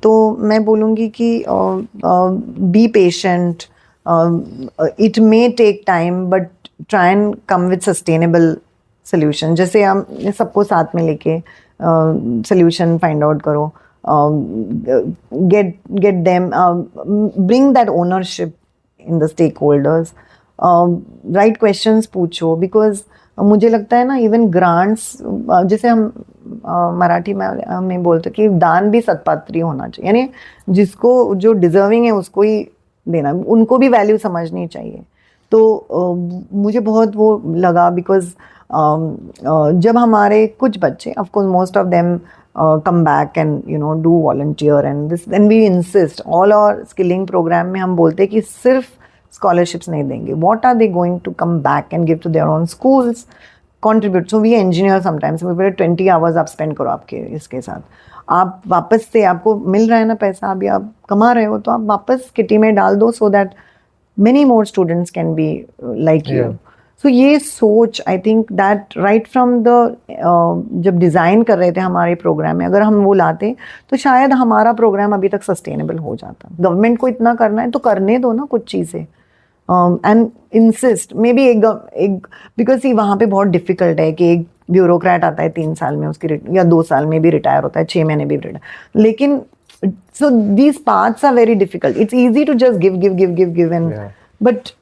तो मैं बोलूँगी कि be patient. It may take time, but try and come with sustainable solution. जैसे हम सबको साथ में लेके solution find out करो, get them, bring that ownership in the stakeholders. Right questions पूछो. बिकॉज मुझे लगता है ना, इवन ग्रांट्स, जैसे हम मराठी में बोलते कि दान भी सत्पात्री होना चाहिए, यानी जिसको जो डिजर्विंग है उसको ही देना, उनको भी वैल्यू समझनी चाहिए. तो मुझे बहुत वो लगा. बिकॉज जब हमारे कुछ बच्चे, of course most of them come back and do volunteer and this, then we insist all our skilling program में हम बोलते कि सिर्फ scholarships नहीं देंगे. What are they going to come back and give to their own schools, contribute? So we engineer sometimes. we 20 hours आप spend करो आपके इसके साथ, आप वापस से आपको मिल रहा है ना पैसा, अभी आप कमा रहे हो तो आप वापस किटी में डाल दो, so that many more students can be like you. So ये सोच, I think that right from the जब डिज़ाइन कर रहे थे हमारे प्रोग्राम में, अगर हम वो लाते तो शायद हमारा प्रोग्राम अभी तक सस्टेनेबल हो जाता. गवर्नमेंट को इतना करना है तो करने दो ना कुछ चीज़ें, एंड इंसिस्ट मे बी एक बिकॉज ये वहाँ पे बहुत डिफिकल्ट है कि एक ब्यूरोक्रेट आता है 3 साल में, उसकी या 2 साल में भी रिटायर होता है, 6 महीने भी रिटायर. लेकिन so these paths are very difficult. It's easy to just give and but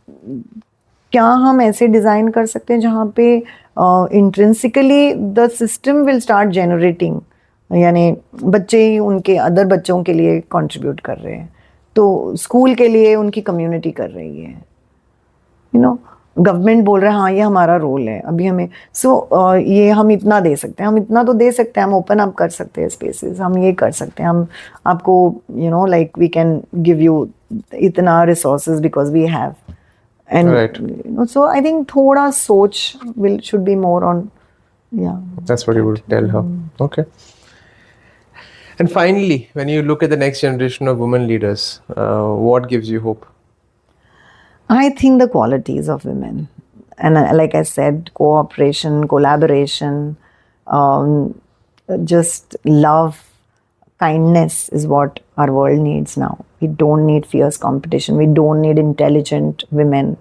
क्या हम ऐसे डिज़ाइन कर सकते हैं जहाँ पे intrinsically the system will start generating, यानी बच्चे ही उनके अदर बच्चों के लिए कंट्रीब्यूट कर रहे हैं, तो स्कूल के लिए उनकी कम्युनिटी कर रही है, यू नो गवर्नमेंट बोल रहा है हाँ ये हमारा रोल है अभी हमें ये हम इतना दे सकते हैं, हम इतना तो दे सकते हैं, हम ओपन अप कर सकते हैं स्पेसेस, हम ये कर सकते हैं, हम आपको like we can give you इतना resources because we have and so I think थोड़ा सोच should be more on That's what you would tell her. Okay. And finally, when you look at the next generation of women leaders, what gives you hope? I think the qualities of women, and like I said, cooperation, collaboration, just love, kindness is what our world needs now. We don't need fierce competition. We don't need intelligent women.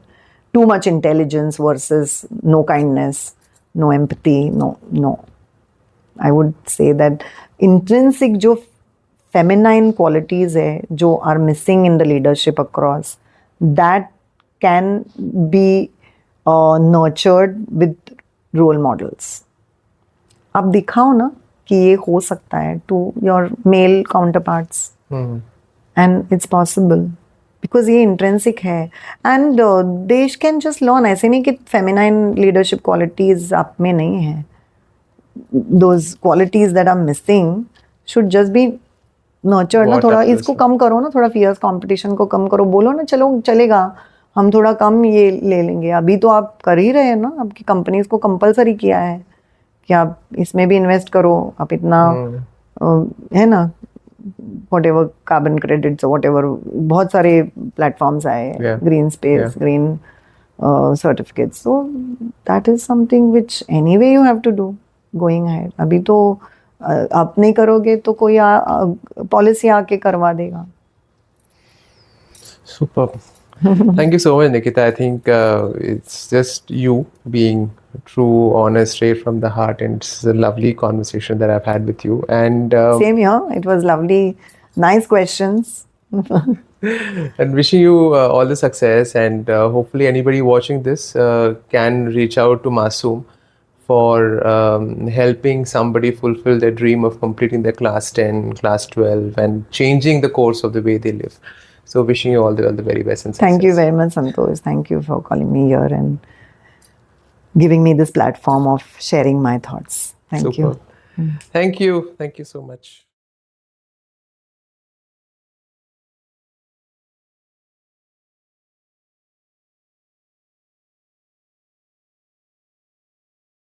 Too much intelligence versus no kindness, no empathy, no. I would say that intrinsic जो feminine qualities है, जो are missing in the leadership across, that can be nurtured with role models. आप दिखाओ ना कि ये हो सकता है to your male counterparts, and it's possible because ये intrinsic है, and they can just learn. ऐसे नहीं कि feminine leadership qualities आप में नहीं है. Those qualities that are missing should just be nurtured. ना थोड़ा इसको कम करो ना, थोड़ा fierce competition को कम करो, बोलो ना चलो चलेगा हम थोड़ा कम ये ले लेंगे. अभी तो आप कर ही रहे हैं ना, आपकी कंपनीज को कंपलसरी किया है कि आप इसमें भी इन्वेस्ट करो, आप इतना है ना, whatever carbon credits or whatever, बहुत सारे प्लेटफॉर्म्स आए, green space, green certificates. So that is something which anyway you have to do going ahead. अभी तो आप नहीं करोगे तो कोई पॉलिसी आके करवा देगा. Superb. Thank you so much, Nikita. I think it's just you being true, honest, straight from the heart, and it's a lovely conversation that I've had with you. And same here. It was lovely, nice questions. And wishing you all the success, and hopefully anybody watching this can reach out to Masoom for helping somebody fulfill their dream of completing their class 10, class 12, and changing the course of the way they live. So wishing you all the very best and success. Thank you very much, Santosh. Thank you for calling me here and giving me this platform of sharing my thoughts. Thank you. Thank you. Thank you so much.